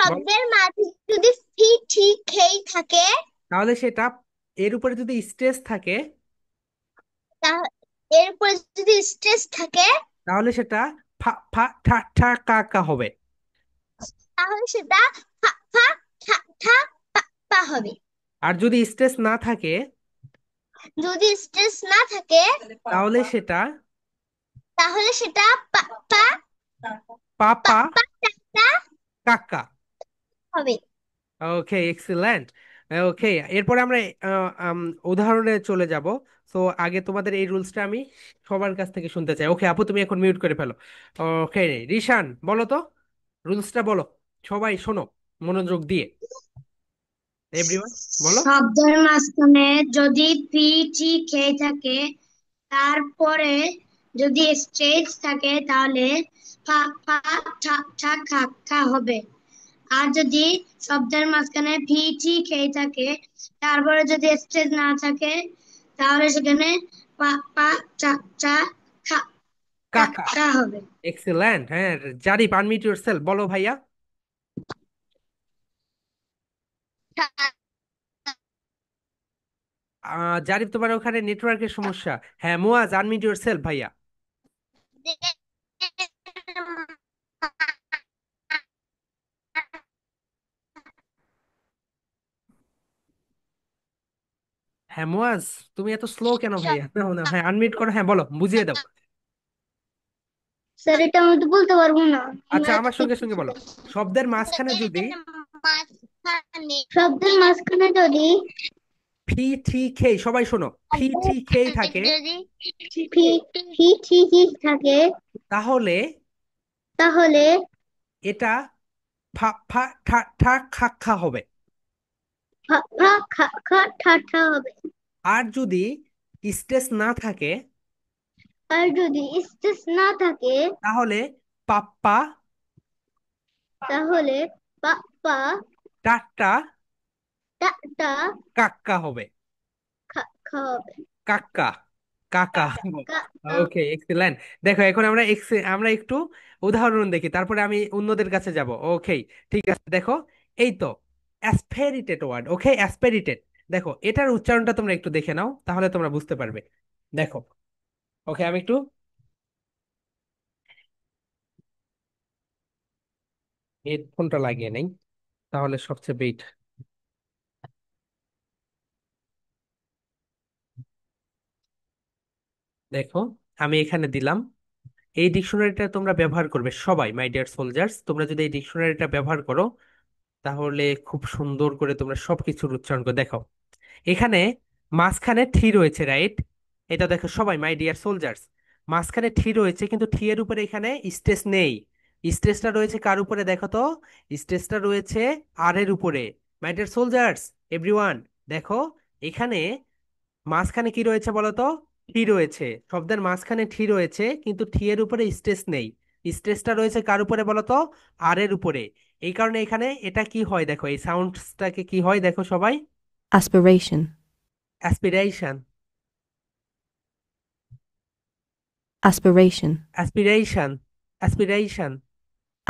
শব্দের মাঝে যদি থাকে, তাহলে সেটা, এর উপরে যদি স্ট্রেস থাকে তা- এর উপরে যদি স্ট্রেস থাকে, তাহলে সেটা ফা ফা ঠা ঠা কাকা হবে। তাহলে সেটা ফা ফা ঠা ঠা পা পা হবে। আর যদি স্ট্রেস না থাকে যদি স্ট্রেস না থাকে, তাহলে সেটা তাহলে সেটা পা পা পা পা পা পা টা টা কাকা। হবে। ওকে, এক্সিলেন্ট। ওকে, এরপরে আমরা উদাহরণে চলে যাব। তো আগে তোমাদের এই রুলসটা আমি সবার কাছ থেকে শুনতে চাই। ওকে আপু, তুমি এখন মিউট করে ফেলো। ওকে, রিশান, বলো তো, রুলসটা বলো, সবাই শোনো মনোযোগ দিয়ে, এভরিওয়ান, বলো। শব্দের মাঝখানে যদি পিটি খেয়ে থাকে তারপরে যদি স্ট্রেচ থাকে তাহলে ফা ফা ঠা ঠা খা খা হবে। আর যদি শব্দের মাঝখানে পিটি খেয়ে থাকে তারপরে যদি স্ট্রেচ না থাকে তাহলে সেখানে পা পা চা চা খা খা কাকা, খা হবে। এক্সিলেন্ট। হ্যাঁ, জারিফ, আনমিউট ইয়োরসেলফ, বলো ভাইয়া। জারিফ, তোমার ওখানে নেটওয়ার্কের সমস্যা। হ্যাঁ, মুয়াজ, আনমিউট ইউরসেলফ ভাইয়া। হ্যাঁ মুয়াজ, তুমি এত স্লো কেন ভাইয়া? না না, হ্যাঁ আনমিউট করো, হ্যাঁ বলো, বুঝিয়ে দাও। স্যার এটা আমি তো বলতে পারবো না। আচ্ছা, আমার সঙ্গে সঙ্গে বলো। শব্দের মাঝখানে যদি শব্দের মাঝখানে যদি ফি ঠি খেই, সবাই শোনো, ফি ঠি খেই থাকে, ফি ফি ঠিকই থাকে, তাহলে তাহলে এটা ফা ফা ঠা ঠা খা খা হবে। ফা ফা খা খা ঠা ঠা হবে। আর যদি স্ট্রেস না থাকে, আর যদি স্পেস না থাকে, তাহলে পাপ্পা তাহলে পা পা টাটা টা টা কাক্কা হবে। খা খা হবে। কাক্কা, কাকা। কা কা ওকে, এক্সিলেন্ট। দেখো এখন আমরা একটু উদাহরণ দেখি, তারপরে আমি অন্যদের কাছে যাব। ওকে, ঠিক আছে। দেখো, এই তো অ্যাসপেরিটেড ওয়ার্ড। ওকে, অ্যাসপেরিটেড। দেখো এটার উচ্চারণটা তোমরা একটু দেখে নাও, তাহলে তোমরা বুঝতে পারবে। দেখো, ওকে, আমি একটু হেডফোনটা লাগিয়ে নেই, তাহলে সবচেয়ে বেট। দেখো, আমি এখানে দিলাম। এই ডিকশনারিটা তোমরা ব্যবহার করবে সবাই, মাই ডিয়ার সোলজার্স। তোমরা যদি এই ডিকশনারিটা ব্যবহার করো, তাহলে খুব সুন্দর করে তোমরা সবকিছুর উচ্চারণ করে দেখো। এখানে মাঝখানে ঠি রয়েছে, রাইট? এটা দেখো সবাই, মাই ডিয়ার সোলজার্স। মাঝখানে ঠি রয়েছে, কিন্তু ঠি এর উপরে এখানে স্ট্রেস নেই। স্ট্রেসটা রয়েছে কার উপরে দেখো তো? স্ট্রেসটা রয়েছে আর এর উপরে। মাই ডিয়ার সোলজার্স, এভরিওয়ান, দেখো এখানে মাঝখানে কি রয়েছে বলো তো? ঠি রয়েছে। শব্দের মাঝখানে ঠি রয়েছে, কিন্তু ঠি এর উপরে স্ট্রেস নেই। স্ট্রেসটা রয়েছে কার উপরে বলো তো? আর এর উপরে। এই কারণে এখানে এটা কি হয় দেখো, এই সাউন্ডসটাকে কি হয় দেখো সবাই? aspiration, aspiration, aspiration, aspiration, aspiration.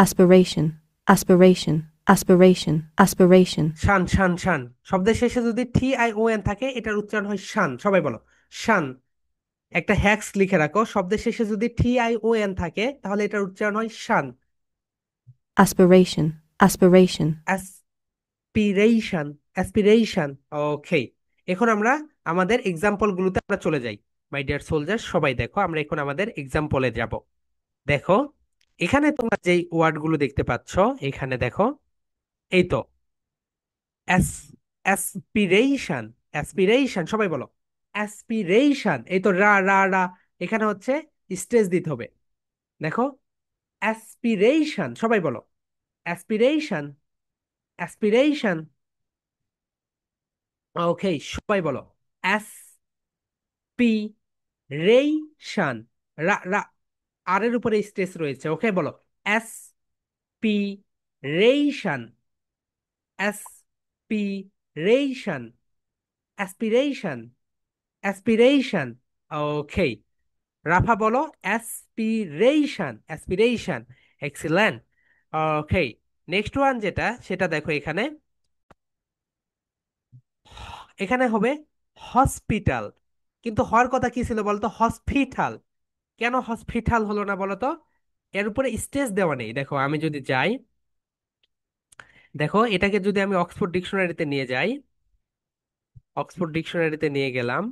aspiration, aspiration, aspiration, aspiration, শান, শান, শান। শব্দের শেষে যদি টি আই ও এন থাকে, এটার উচ্চারণ হয় শান। সবাই বলো, শান। একটা হ্যাক্স লিখে রাখো, শব্দের শেষে যদি টি আই ও এন থাকে, তাহলে এটার উচ্চারণ হয় shun. aspiration, aspiration, aspiration, aspiration. Okay, এখন আমরা আমাদের এক্সাম্পল গুলোতে আমরা চলে যাই। মাই ডিয়ার সোলজার, সবাই দেখো, আমরা এখন আমাদের এক্সাম্পলে যাব। দেখো, এখানে তোমরা যেই ওয়ার্ড গুলো দেখতে পাচ্ছ, এখানে দেখো, এই তো অ্যাসপিরেশন, অ্যাসপিরেশন। সবাই বলো, অ্যাসপিরেশন। এই তো রা রা রা, এখানে হচ্ছে স্ট্রেস দিতে হবে। দেখো, অ্যাসপিরেশন। সবাই বলো, অ্যাসপিরেশন, অ্যাসপিরেশন। ওকে, সবাই বলো, অ্যাসপিরেশন। রা রা, আর এর উপরে স্ট্রেস রয়েছে। ওকে, বলো অ্যাসপিরেশন, অ্যাসপিরেশন, অ্যাসপিরেশন, অ্যাসপিরেশন। ওকে, রাফা বলো অ্যাসপিরেশন, অ্যাসপিরেশন। এক্সিলেন্ট। ওকে, নেক্সট ওয়ান যেটা, সেটা দেখো এখানে। এখানে হবে হসপিটাল, কিন্তু হওয়ার কথা কি ছিল বলতো? হসপিটাল। কেন হসপিটাল হলো না বলতো? এর উপরে স্ট্রেস দেওয়া নেই। দেখো আমি যদি যাই, দেখো এটাকে যদি আমি অক্সফোর্ড ডিকশনারিতে নিয়ে যাই, অক্সফোর্ড ডিকশনারিতে নিয়ে গেলাম,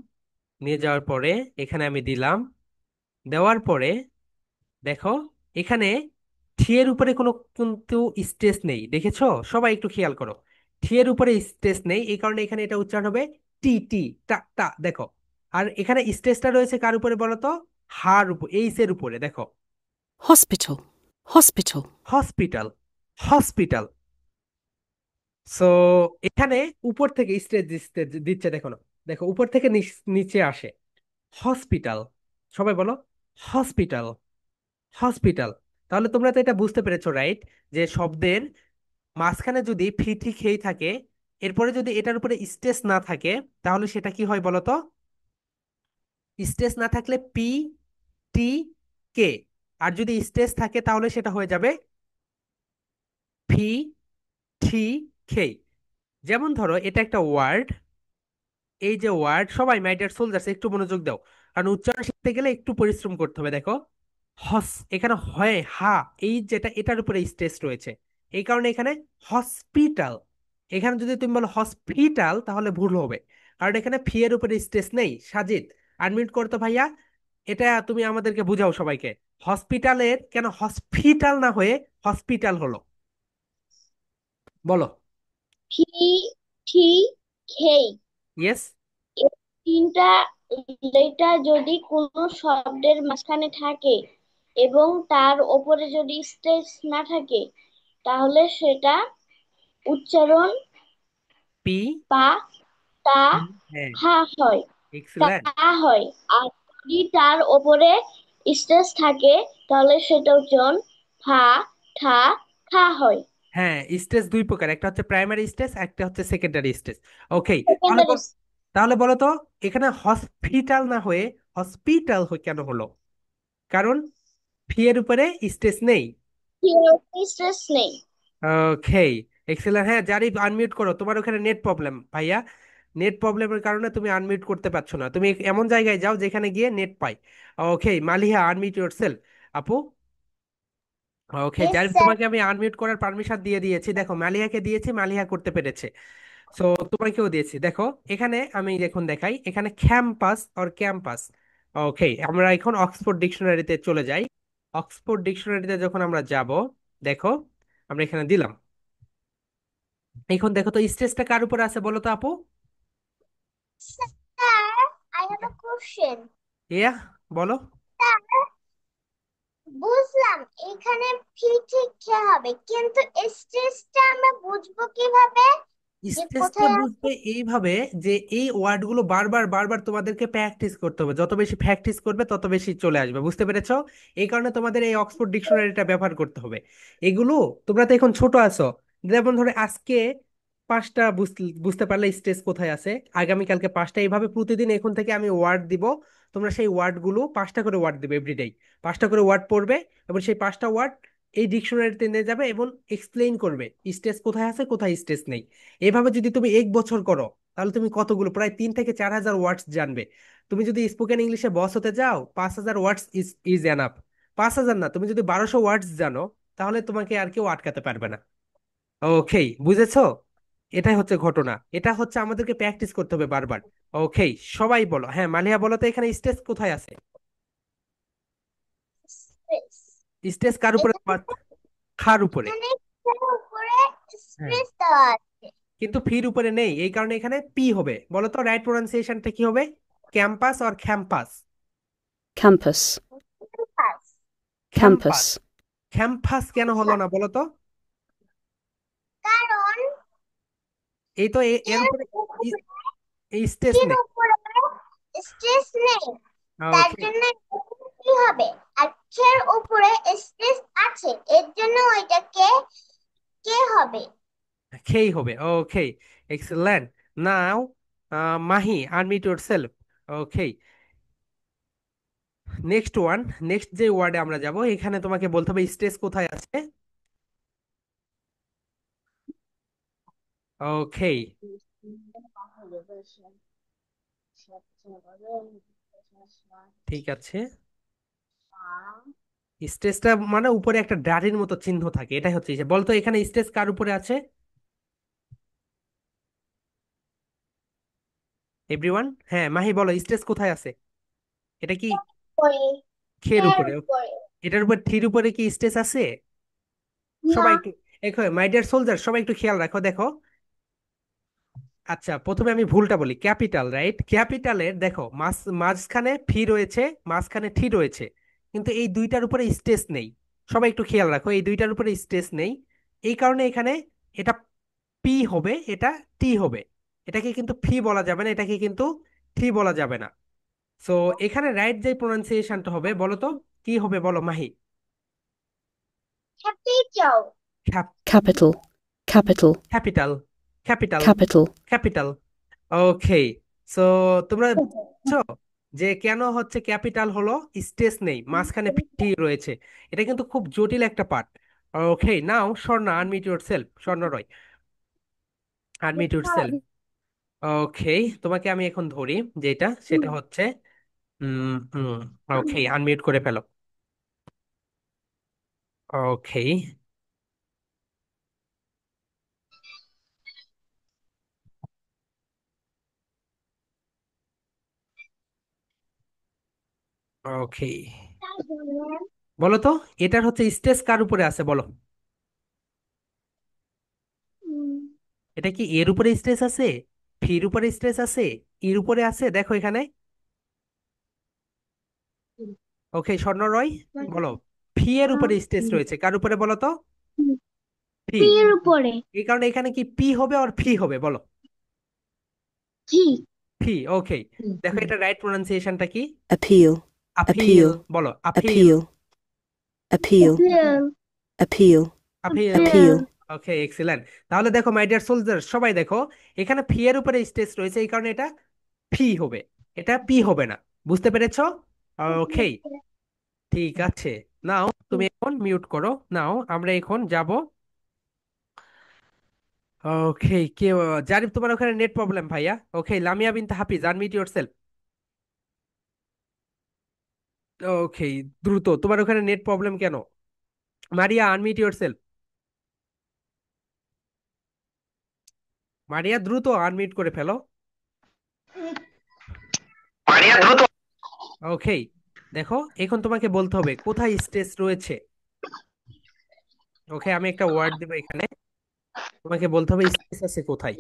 নিয়ে যাওয়ার পরে এখানে আমি দিলাম, দেওয়ার পরে দেখো এখানে থি এর উপরে কোনো কিন্তু স্ট্রেস নেই, দেখেছো? সবাই একটু খেয়াল করো, থি এর উপরে স্ট্রেস নেই, এই কারণে এখানে এটা উচ্চারণ হবে টি টি টা টা। দেখো, আর এখানে স্ট্রেসটা রয়েছে কার উপরে বলো তো? হার উপর, এইচ এর উপরে। দেখো, hospital, hospital, hospital, hospital. So এখানে উপর থেকে স্ট্রেস দিচ্ছে, দেখো না? দেখো উপর থেকে নিচে আসে, হসপিটাল। সবাই বলো, হসপিটাল, হসপিটাল। তাহলে তোমরা তো এটা বুঝতে পেরেছো, রাইট? যে শব্দের মাঝখানে যদি ফিটি খেয়ে থাকে, এরপরে যদি এটার উপরে স্ট্রেস না থাকে, তাহলে সেটা কি হয় বলো তো? স্ট্রেস না থাকলে পি টি কে। আর যদি স্ট্রেস থাকে, তাহলে সেটা হয়ে যাবে ফি ঠি খে। যেমন ধরো, এটা একটা ওয়ার্ড, এই যে ওয়ার্ড, সবাই মাই ডিয়ার সোলজার্স একটু মনোযোগ দাও, কারণ উচ্চারণ শিখতে গেলে একটু পরিশ্রম করতে হবে। দেখো হস, এখানে হয় হা, এই যেটা এটার উপরে স্ট্রেস রয়েছে, এই কারণে এখানে হসপিটাল। এখানে যদি তুমি বলো হসপিটাল তাহলে ভুল হবে, কারণ এখানে ফি এর উপরে স্ট্রেস নেই। সাজিদ, আনমিউট করতো ভাইয়া, এটা তুমি আমাদেরকে বুঝাও সবাইকে। হসপিটালের কেন হসপিটাল না হয়ে হসপিটাল হলো, বলো। ফি ঠি খেই, ইয়েস। এই তিনটা লেটার যদি কোনো শব্দের মাঝখানে থাকে এবং তার ওপরে যদি স্ট্রেস না থাকে তাহলে সেটা উচ্চারণ পি। পা তা হ্যাঁ, হা হয়, তা এক্সেলেন্ট। হয়। আর যদি তার ওপরে স্ট্রেস থাকে তাহলে সেটা উচ্চারণ ফা ঠা খা হয়। হ্যাঁ, স্টেজ দুই প্রকার, একটা হচ্ছে প্রাইমারি স্টেজ, একটা হচ্ছে সেকেন্ডারি স্টেজ। ওকে, তাহলে সেকেন্ডারি তাহলে বলো তো, এখানে হসপিটাল না হয়ে হসপিটাল কেন হলো? কারণ ফি এর উপরে স্টেজ নেই। স্ট্রেস নেই। ওকে, এক্সেলেন্ট। হ্যাঁ, জারি আনমিউট করো, তোমার ওখানে নেট প্রবলেম ভাইয়া, নেট প্রবলেমের কারণে তুমি আনমিউট করতে পারছো না। তুমি এমন জায়গায় যাও যেখানে গিয়ে নেট পাই। ওকে, মালিহা আনমিউট ইয়োরসেলফ। আপু, ওকে ইয়েস জারিফ, স্যার। তোমাকে আমি আনমিউট করার পারমিশন দিয়ে দিয়েছি। দেখো মালিহাকে দিয়েছি, মালিহা করতে পেরেছে। সো তোমাকেও দিয়েছি। দেখো এখানে আমি দেখুন দেখাই, এখানে ক্যাম্পাস আর ক্যাম্পাস। ওকে, আমরা এখন অক্সফোর্ড ডিকশনারিতে চলে যাই। অক্সফোর্ড ডিকশনারিতে যখন আমরা যাব, দেখো আমরা এখানে দিলাম। এখন দেখো তো স্ট্রেসটা কার উপর আছে বলো তো আপু? Sir, I have a question. Yeah, বলো। বুঝলাম এখানে ফি ঠিক হবে, কিন্তু স্ট্রেসটা আমরা বুঝবো কিভাবে যে স্ট্রেসটা কোথায় আছে? বুঝবে এইভাবে যে এই ওয়ার্ডগুলো বারবার বারবার তোমাদেরকে প্র্যাকটিস করতে হবে, যত বেশি প্র্যাকটিস করবে তত বেশি চলে আসবে, বুঝতে পেরেছো? এই কারণে তোমাদের এই অক্সফোর্ড ডিকশনারিটা ব্যবহার করতে হবে। এগুলো, তোমরা তো এখন ছোট আছো, যেমন ধরে আজকে পাঁচটা বুঝতে পারলে স্ট্রেস কোথায় আছে, আগামীকালকে পাঁচটা, এইভাবে প্রতিদিন এখন থেকে আমি ওয়ার্ড দিব। তোমরা সেই ওয়ার্ডগুলো পাঁচটা করে ওয়ার্ড দিবে এভরিডে, পাঁচটা করে ওয়ার্ড পড়বে, এবং সেই পাঁচটা ওয়ার্ড এই ডিকশনারিতে নিয়ে যাবে এবং এক্সপ্লেইন করবে স্ট্রেস কোথায় আছে কোথায় স্ট্রেস নেই। এভাবে যদি তুমি 1 বছর করো, তাহলে তুমি কতগুলো, প্রায় 3 থেকে 4 হাজার ওয়ার্ডস জানবে। তুমি যদি স্পোকেন ইংলিশে বস হতে যাও, 5 হাজার ওয়ার্ডস ইজ ইজ এনাফ। 5 হাজার না, তুমি যদি 1200 ওয়ার্ডস জানো, তাহলে তোমাকে আর কেউ আটকাতে পারবে না। ওকে, বুঝেছো? এটাই হচ্ছে ঘটনা, এটা হচ্ছে আমাদেরকে প্র্যাকটিস করতে হবে বারবার। ওকে, সবাই বলো। হ্যাঁ মালিয়া, বলো তো এখানে স্ট্রেস কোথায় আছে? স্ট্রেস স্ট্রেস কার উপরে দেওয়া আছে? খার উপরে। এখানে এর উপরে হ্যাঁ, স্ট্রেস দেওয়া আছে। কিন্তু ফির উপরে নেই, এই কারণে এখানে পি হবে। বলো তো রাইট প্রোনাউন্সিয়েশনটা কি হবে? Campus or campus? campus, pass, campus. campus, campus কেন হলো না বলো তো? কারণ এই তো এর এর উপরে উপরে এই স্টেজ এর নেই। উপরে স্ট্রেস নেই, তার ওকে, জন্য কি হবে? আর এর উপরে স্ট্রেস আছে, এর জন্য ওইটাকে কে হবে। খেই হবে। ওকে, এক্সেলেন্ট। নাও মাহি, আনমিউট ইয়োরসেলফ। ওকে, নেক্সট ওয়ান, নেক্সট যে ওয়ার্ডে আমরা যাব, এখানে তোমাকে বলতে হবে স্ট্রেস কোথায় আছে। ওকে, ঠিক আছে। স্ট্রেসটা মানে উপরে একটা দাড়ির মতো চিহ্ন থাকে, এটাই হচ্ছে বলতো এখানে স্ট্রেস কার উপরে আছে? এভরিওয়ান, হ্যাঁ মাহি বলো স্ট্রেস কোথায় আছে? এটা কি উপরে, খের এর উপরে? উপরে এটার উপর থির উপরে কি স্ট্রেস আছে? না। সবাই একটু, মাই ডিয়ার সোলজার, সবাই একটু খেয়াল রাখো। দেখো, আচ্ছা প্রথমে আমি ভুলটা বলি, ক্যাপিটাল রাইট, ক্যাপিটালের দেখো মাঝখানে ফি রয়েছে, মাঝখানে ঠি রয়েছে, কিন্তু এই দুইটার উপরে স্ট্রেস নেই। সবাই একটু খেয়াল রাখো, এই দুইটার উপরে স্ট্রেস নেই। এই কারণে এখানে এটা পি হবে, এটা টি হবে। এটাকে কিন্তু ফি বলা যাবে না, এটাকে কিন্তু ঠি বলা যাবে না। সো এখানে রাইট যে প্রোনাউন্সিয়েশনটা হবে বলো তো, কি হবে বলো Mahi? Capital, capital, capital, capital, capital, capital, capital. Okay, so তোমরা বুঝছো যে কেন হচ্ছে ক্যাপিটাল হলো, স্ট্রেস নেই, মাঝখানে পিটি রয়েছে। এটা কিন্তু খুব জটিল একটা পার্ট। ওকে, নাও স্বর্ণা, আনমিউট ইয়োরসেলফ। স্বর্ণ রয়, আনমিউট ইয়োরসেলফ। ওকে, তোমাকে আমি এখন ধরি, যেটা সেটা হচ্ছে হুম হুম ওকে, আনমিউট করে ফেলো। ওকে। ওকে, বলো তো এটার হচ্ছে স্টেজ কার উপরে আছে বলো। এটা কি এর উপরে স্টেজ আছে, ফির উপরে স্টেজ আছে, ইর উপরে আছে? দেখো এখানে। ওকে স্বর্ণ রয়, বলো। ফি এর উপরে স্টেজ রয়েছে, কার উপরে বলো তো? ফি। এর উপরে এই কারণে এখানে কি পি হবে আর ফি হবে বলো? জি। ফি। ওকে, দেখো এটা রাইট প্রোনাউন্সিয়েশনটা কি? appeal, আপিল, appeal, বলো appeal. appeal, appeal, appeal, appeal. appeal, ওকে এক্সিলেন্ট। তাহলে দেখো মাই ডিয়ার সোলজার, সবাই দেখো, এখানে ফি এর উপরে স্টেজ রয়েছে, এই কারণে এটা ফি হবে, এটা পি হবে না। বুঝতে পেরেছো? ওকে, ঠিক আছে। নাও তুমি এখন মিউট করো। নাও আমরা এখন যাব। ওকে, কে? জারিফ, তোমার ওখানে নেট প্রবলেম ভাইয়া। ওকে, লামিয়া বিনতে হাফিজ, আনমিউট ইয়োরসেলফ। ওকে, দ্রুত, তোমার ওখানে নেট প্রবলেম কেন? মারিয়া, আনমিউট ইয়োরসেলফ। মারিয়া, দ্রুত আনমিউট করে ফেলো। ওকে, দেখো এখন তোমাকে বলতে হবে কোথায় স্টেজ রয়েছে। ওকে, আমি একটা ওয়ার্ড দেবো এখানে, তোমাকে বলতে হবে স্পেস আছে কোথায়।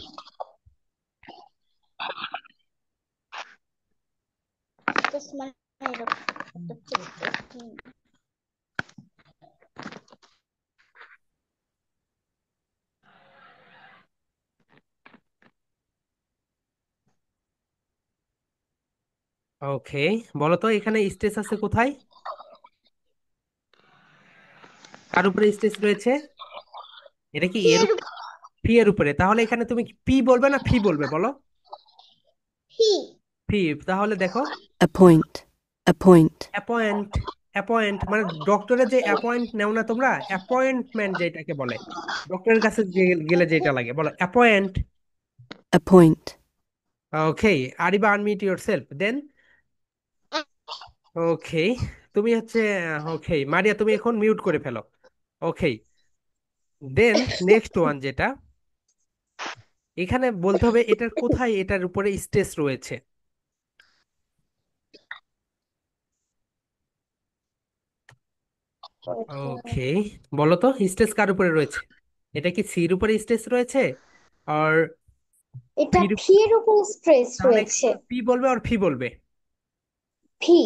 ওকে, বলো তো এখানে স্টেজ আছে কোথায়, কার উপরে স্টেজ রয়েছে? এটা কি এর ফি এর উপরে? তাহলে এখানে তুমি পি বলবে না ফি বলবে বলো? ফি। তাহলে দেখো, appoint, appoint, অ্যাপয়েন্ট। অ্যাপয়েন্ট মানে ডক্টরের যে অ্যাপয়েন্ট নেও না তোমরা, অ্যাপয়েন্টমেন্ট যেটাকে বলে, ডক্টরের কাছে গেলে যেটা লাগে, বলো অ্যাপয়েন্ট। appoint, ওকে, আরিবা আনমিউট ইয়োরসেলফ দেন। ওকে, তুমি হচ্ছে, ওকে মারিয়া তুমি এখন মিউট করে ফেলো। ওকে, দেন নেক্সট ওয়ান যেটা, এখানে বলতে হবে এটার কোথায় এটার উপরে স্টেজ রয়েছে। ওকে, বলো তো স্টেজ কার উপরে রয়েছে? এটা কি সির উপরে স্টেজ রয়েছে আর এটা ফির? ফি এর উপর স্ট্রেস তাহলে এখানে রয়েছে। পি বলবে আর ফি বলবে? ফি।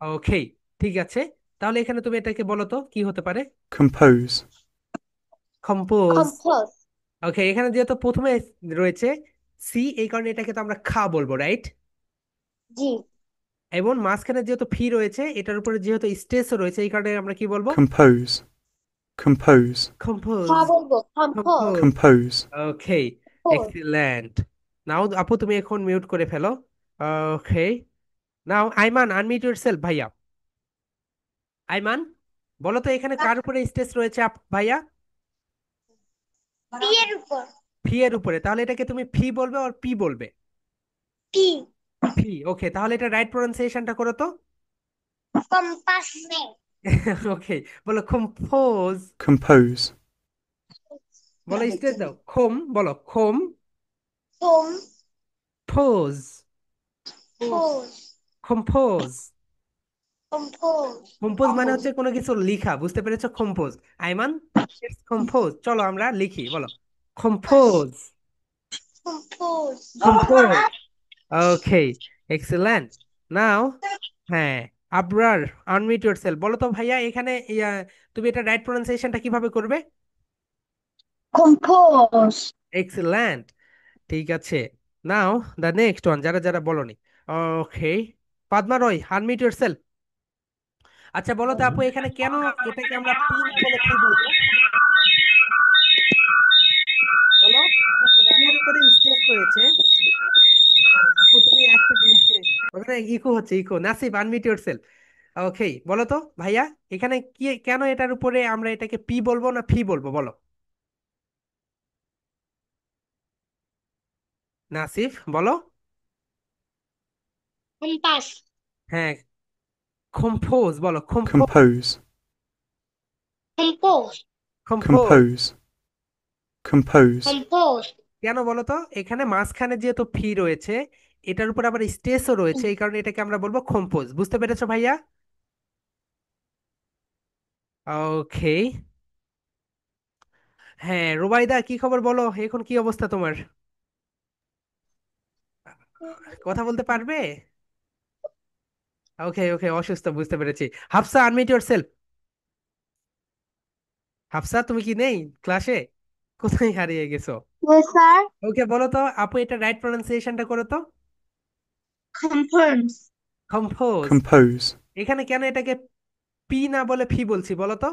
ওকে, ঠিক আছে। তাহলে এখানে তুমি এটাকে বলো তো কি হতে পারে? compose, compose. কম্পোজ। ওকে, এখানে যেহেতু প্রথমে রয়েছে সি, এই কারণে এটাকে তো আমরা খা বলবো, রাইট? জি। এবং মাঝখানে যেহেতু ফি রয়েছে, এটার উপরে যেহেতু স্টেজও রয়েছে, এই কারণে আমরা কি বলবো? compose, compose, compose. খা বলবো কম্পোজ। কম্পোজ। compose, ওকে, এক্সিলেন্ট। নাও আপু তুমি এখন মিউট করে ফেলো। ওকে, নাও আইমান আনমিউট ইয়োরসেলফ ভাইয়া। আইমান, বলো তো এখানে কার উপরে স্টেজ রয়েছে ভাইয়া? পি এর উপর। ফি এর উপরে। তাহলে এটাকে তুমি ফি বলবে আর পি বলবে? পি। ফি। ওকে, তাহলে এটা রাইট প্রোনাউন্সিয়েশনটা করো তো। কম্পাস নে। ওকে, বলো কম্পোজ। compose, বলো স্টেজ দাও, খোম, বলো com com pose. Pose. Compose. Compose. Compose মানে হচ্ছে কোনো কিছু লিখা, বুঝতে পেরেছো? কম্পোজ। আইমান, কম্পোজ, চলো আমরা লিখি, বলো কম্পোজ। কম্পোজ। কম্পোজ। ওকে, এক্সেলেন্ট। নাও, হ্যাঁ, আবরার আনমিউট ইয়োরসেলফ। বলো তো ভাইয়া এখানে তুমি এটা রাইট প্রোনাউন্সিয়েশনটা কিভাবে করবে? কম্পোজ। এক্সেলেন্ট, ঠিক আছে। নাও দ্য নেক্সট ওয়ান, যারা যারা বলনি। ওকে, পাদমা রয় আনমিউট ইয়োরসেলফ। আচ্ছা বলো তো আপু, এখানে কেন এটাকে আমরা পি না বলে পি বলবো বলো? পি এর উপরে স্টেজ রয়েছে। আপু তুমি একটা ওখানে ইকো হচ্ছে, ইকো। নাসিব আনমিউট ইয়োরসেলফ। ওকে, বলো তো ভাইয়া এখানে কি, কেন এটার উপরে আমরা এটাকে পি বলবো না ফি বলবো বলো? নাসিফ বলো। কম্পাস। হ্যাঁ, কম্পোজ বলো, compose. compose, compose. Compose. compose, compose, compose. কেন বলো তো? এখানে মাঝখানে যেহেতু ফি রয়েছে, এটার উপর আবার স্ট্রেসও রয়েছে, এই কারণে এটাকে আমরা বলবো কম্পোজ। বুঝতে পেরেছো ভাইয়া? ওকে। হ্যাঁ, রুবাইদা কি খবর বলো, এখন কি অবস্থা তোমার? কথা বলতে পারবে? ওকে ওকে, অসুস্থ, বুঝতে পেরেছি। Hafsa, unmute yourself. হাফসা, তুমি কি নেই ক্লাসে? কোথায় হারিয়ে গেছো? Yes, sir. ওকে, বলো তো আপু, এটা রাইট প্রনাউন্সিয়েশনটা করো তো। Confirms. কম্পোজ। compose, এখানে কেন এটাকে পি না বলে ফি বলছি বলো তো?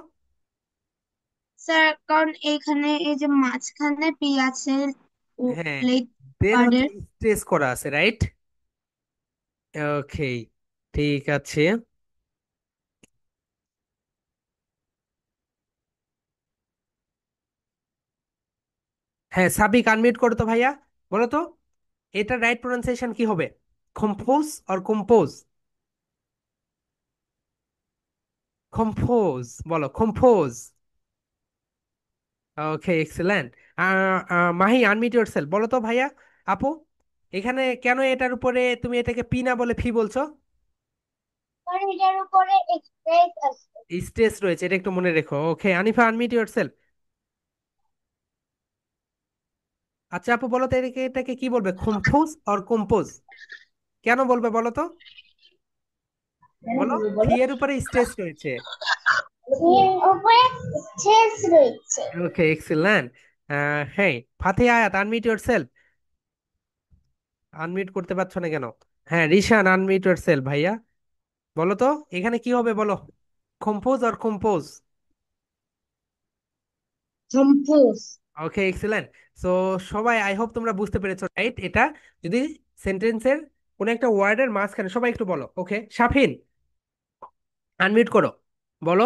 স্যার কারণ এইখানে এই যে মাঝখানে পি আছে হ্যাঁ, লেট দেন হচ্ছে ওয়ার্ডের। স্ট্রেস করা আছে, রাইট? ওকে, ঠিক আছে। হ্যাঁ, সাবিক, আনমিউট করো তো ভাইয়া। বলো তো এটা রাইট প্রনাউন্সিয়েশন কি হবে? Compose or compose? কম্পোজ বলো, কম্পোজ। ওকে, এক্সেলেন্ট। Mahi, unmute yourself. বলো তো ভাইয়া, আপু, এখানে কেন এটার উপরে তুমি এটাকে পি না বলে ফি বলছো? কারণ এটার উপরে এক্সপ্রেস আছে। স্ট্রেস রয়েছে, এটা একটু মনে রেখো। ওকে, আনিফা, আনমিউট ইয়োরসেলফ। আচ্ছা আপু, বলো তো এটাকে এটাকে কি বলবে, কম্পোজ অর কম্পোজ? কেন বলবে বলো তো? বলো। ফি এর উপরে স্ট্রেস রয়েছে। এর উপরে স্ট্রেস রয়েছে। ওকে, এক্সেলেন্ট। হ্যাঁ, ফাতিহা, আয়াত, আনমিউট ইয়োরসেলফ। আনমিউট করতে পারছো না কেন? হ্যাঁ, রিশান, আনমিউট ইয়োরসেলফ ভাইয়া। বলো তো এখানে কি হবে বলো, কম্পোজ আর কম্পোজ? কম্পোজ। ওকে, এক্সেলেন্ট। সো সবাই, আই হোপ তোমরা বুঝতে পেরেছো, রাইট? এটা যদি সেন্টেন্সের কোন একটা ওয়ার্ডের মাঝখানে, সবাই একটু বলো। ওকে, শাফিন, আনমিউট করো। বলো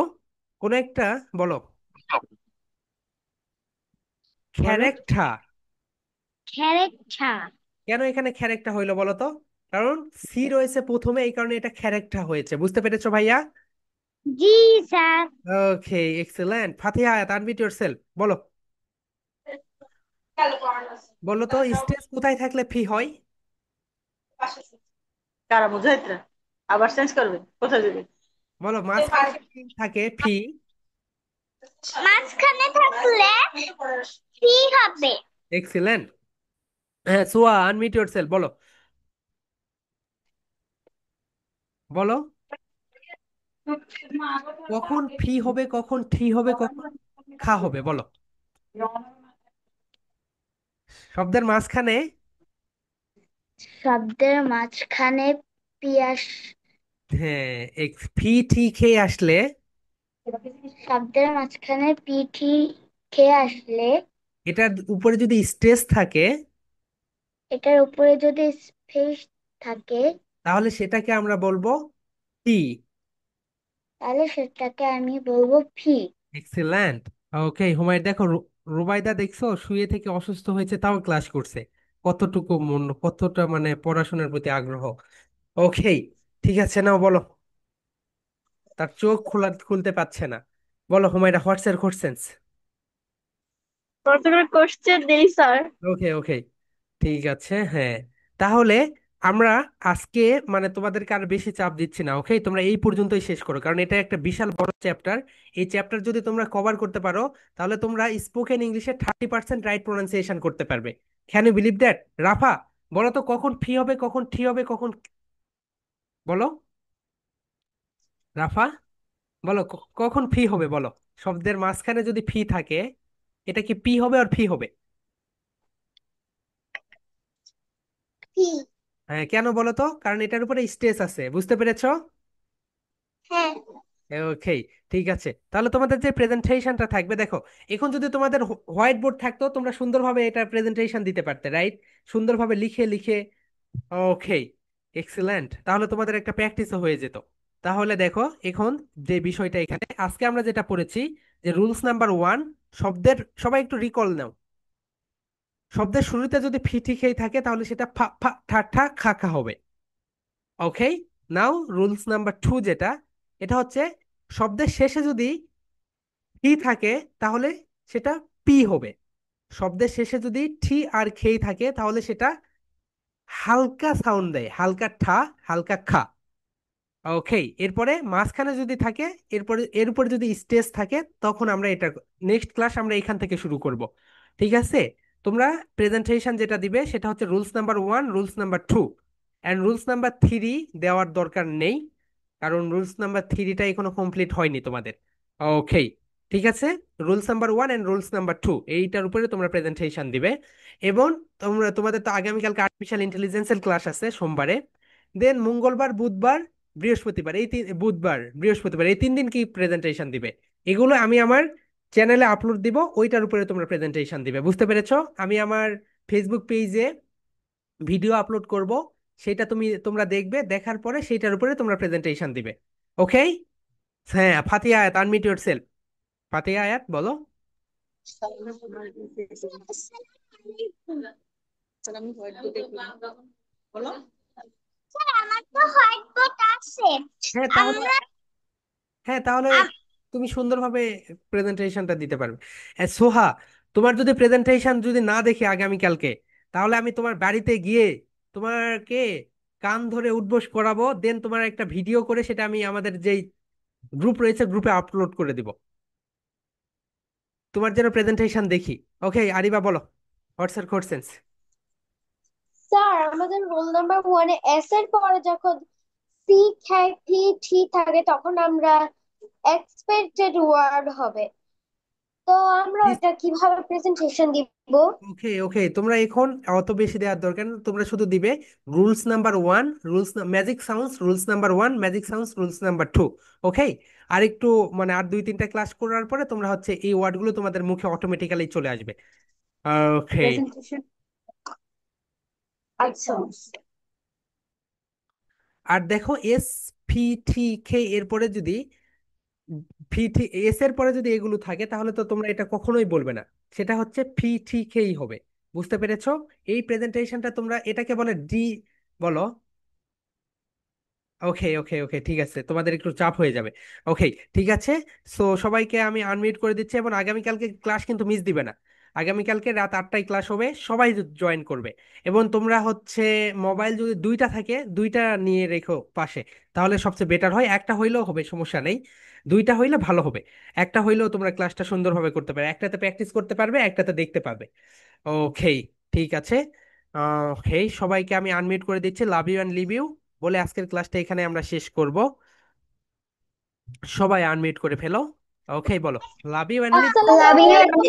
কোন একটা, বলো। বলো। ক্যারেক্টা। ক্যারেক্টা। কেন এখানে ক্যারেক্টা হইলো বলো তো? কারণ সি রয়েছে প্রথমে, এই কারণে এটা ক্যারেক্টা হয়েছে। বুঝতে পেরেছো ভাইয়া? জি স্যার। ওকে, এক্সেলেন্ট। ফাতিহা, আয়াত, আনমিউট ইয়োরসেলফ। বলো। বলো তো স্ট্রেস কোথায় থাকলে ফি হয়? কারা বুঝাইতে আবার চেঞ্জ করবে কোথায় যাবে? বলো, মাঝখানে যদি থাকে ফি। মাঝখানে থাকলে কি হবে? এক্সিলেন্ট। হ্যাঁ, সোয়া, আনমিউট ইয়োরসেলফ। বলো। বলো কখন ফি হবে, কখন ঠি হবে, কখন খা হবে, বলো। শব্দের মাঝখানে। শব্দের মাঝখানে পিয়াস। হ্যাঁ, ফি ঠি খেয়ে আসলে। শব্দের মাঝখানে পিঠি খেয়ে আসলে এটার উপরে যদি স্ট্রেস থাকে, এটার উপরে যদি স্পেস থাকে তাহলে সেটাকে আমরা বলবো টি। তাহলে সেটাকে আমি বলবো ফি। এক্সিলেন্ট। ওকে, হুমায়ুন দেখো, রুবাইদা দেখছো শুয়ে থেকে অসুস্থ হয়েছে, তাও ক্লাস করছে। কতটুকু মন, কতটা মানে পড়াশোনার প্রতি আগ্রহ। ওকে, ঠিক আছে, নাও বলো। তার চোখ খুলতে পারছে না। বলো হুমায়রা, হোয়াটস এর কোশ্চেন্স? কত করে কোশ্চেন দেই স্যার? ওকে ওকে, ঠিক আছে। হ্যাঁ, তাহলে আমরা আজকে মানে তোমাদেরকে আর বেশি চাপ দিচ্ছি না। ওকে, তোমরা এই পর্যন্তই শেষ করো, কারণ এটা একটা বিশাল বড় চ্যাপ্টার। এই চ্যাপ্টার যদি তোমরা কভার করতে পারো, তাহলে তোমরা স্পোকেন ইংলিশে 30% রাইট প্রোনাউন্সিয়েশন করতে পারবে। Can you believe that? Rafa, বলো তো কখন ফি হবে, কখন ঠি হবে, কখন, বলো। রাফা, বলো কখন ফি হবে বলো। শব্দের মাঝখানে যদি ফি থাকে, এটা কি পি হবে আর ফি হবে? ফি। হ্যাঁ, কেন বলো তো? কারণ এটার উপরে স্ট্রেস আছে। বুঝতে পেরেছো? হ্যাঁ। ওকে, ঠিক আছে। তাহলে তোমাদের যে প্রেজেন্টেশনটা থাকবে, দেখো, এখন যদি তোমাদের হোয়াইট বোর্ড থাকতো, তোমরা সুন্দরভাবে এটা প্রেজেন্টেশন দিতে পারতে, রাইট? সুন্দরভাবে লিখে লিখে। ওকে, এক্সিলেন্ট। তাহলে তোমাদের একটা প্র্যাকটিসও হয়ে যেত। তাহলে দেখো, এখন যে বিষয়টা এখানে আজকে আমরা যেটা পড়েছি, যে রুলস নাম্বার 1, শব্দের, সবাই একটু রিকল নাও। শব্দের শুরুতে যদি ফি ঠিক খেই থাকে তাহলে সেটা ফা ফা ঠা ঠা খা খা হবে। ওকে, নাও রুলস নাম্বার 2 যেটা, এটা হচ্ছে শব্দের শেষে যদি টি থাকে তাহলে সেটা পি হবে। শব্দের শেষে যদি টি আর খেই থাকে তাহলে সেটা হালকা সাউন্ড দেয়, হালকা ঠা, হালকা খা। ওকে, এরপরে মাঝখানে যদি থাকে, এরপরে এর উপরে যদি স্টেজ থাকে, তখন আমরা এটা নেক্সট ক্লাস আমরা এখান থেকে শুরু করব। ঠিক আছে? তোমরা প্রেজেন্টেশন যেটা দিবে সেটা হচ্ছে rules number 1, rules number 2 and rules number 3 দেওয়ার দরকার নেই, কারণ রুলস নাম্বার 3টা এখনো কমপ্লিট হয়নি তোমাদের। ওকে, ঠিক আছে। Rules number 1 and rules number 2 এইটার উপরে তোমরা প্রেজেন্টেশন দিবে। এবং তোমাদের তো আগামীকালকে আর্টিফিশিয়াল ইন্টেলিজেন্সের ক্লাস আছে সোমবারে। দেন মঙ্গলবার, বুধবার, বৃহস্পতিবার, বুধবার বৃহস্পতিবার এই 3 দিন কি প্রেজেন্টেশন দিবে, এগুলো আমি আমার চ্যানেলে আপলোড দিব, ওইটার উপরে তোমরা প্রেজেন্টেশন দিবে। বুঝতে পেরেছো? আমি আমার ফেসবুক পেজে ভিডিও আপলোড করব, সেটা তোমরা দেখবে, দেখার পরে সেইটার উপরে তোমরা প্রেজেন্টেশন দিবে। ওকে? হ্যাঁ, ফাতিহা আয়াত, আনমিউট ইয়োরসেলফ। ফাতিহা আয়াত বলো। আমি হোয়াইট বোর্ডে বলো। স্যার আমার তো হোয়াইট বোর্ড আছে। হ্যাঁ তাহলে, আমরা হ্যাঁ তাহলে তুমি সুন্দরভাবে প্রেজেন্টেশনটা দিতে পারবে। সোহা, তোমার যদি প্রেজেন্টেশন যদি না দেখি আগামীকালকে, তাহলে আমি তোমার বাড়িতে গিয়ে তোমাকে কান ধরে উঠবোস করাবো, দেন তোমার একটা ভিডিও করে সেটা আমি আমাদের যেই গ্রুপ রয়েছে গ্রুপে আপলোড করে দিব, তোমার যেন প্রেজেন্টেশন দেখি। ওকে আরিবা বলো, হোয়াটস এর কোশ্চেন্স? স্যার আমাদের রোল নাম্বার 1 এ এস এর পরে যখন সি টি টি থাকে তখন আমরা এক্সপেক্টেড ওয়ার্ড হবে, তো আমরা এটা কিভাবে প্রেজেন্টেশন দিব? ওকে ওকে, তোমরা এখন অত বেশি দেওয়ার দরকার নেই, তোমরা শুধু দিবে rules number 1, rules magic sounds, rules number 1 magic sounds, rules number 2। ওকে, আর একটু মানে আর 2-3টা ক্লাস করার পরে তোমরা হচ্ছে এই ওয়ার্ডগুলো তোমাদের মুখে অটোমেটিক্যালি চলে আসবে। ওকে, প্রেজেন্টেশন। আচ্ছা আর দেখো এস ফি টি খে এরপরে যদি ফি টি এস এর পরে যদি এগুলো থাকে তাহলে তো তোমরা এটা কখনোই বলবে না, সেটা হচ্ছে ফি টি খেই হবে। বুঝতে পেরেছো? এই প্রেজেন্টেশনটা তোমরা এটাকে বলে ডি, বলো। ওকে ওকে ওকে, ঠিক আছে, তোমাদের একটু চাপ হয়ে যাবে। ওকে, ঠিক আছে। সো সবাইকে আমি আনমিউট করে দিচ্ছি, এবং আগামীকালকে ক্লাস কিন্তু মিস দিবে না। আগামীকালকে রাত 8টায় ক্লাস হবে, সবাই জয়েন করবে। এবং তোমরা হচ্ছে মোবাইল যদি 2টা থাকে, 2টা নিয়ে রেখো পাশে, তাহলে সবচেয়ে বেটার হয়। একটা হইলেও হবে, সমস্যা নেই, 2টা হইলে ভালো হবে। একটা হইলেও তোমরা ক্লাসটা সুন্দরভাবে করতে পারবে, একটাতে প্র্যাকটিস করতে পারবে, একটাতে দেখতে পাবে। ওকে, ঠিক আছে। ওকে, সবাইকে আমি আনমিউট করে দিচ্ছি, love you and leave you বলে আজকের ক্লাসটা এখানে আমরা শেষ করব। সবাই আনমিউট করে ফেলো। ওকে বলো, লাভ ইউ অ্যান্ড লিভ। আসসালামু আলাইকুম।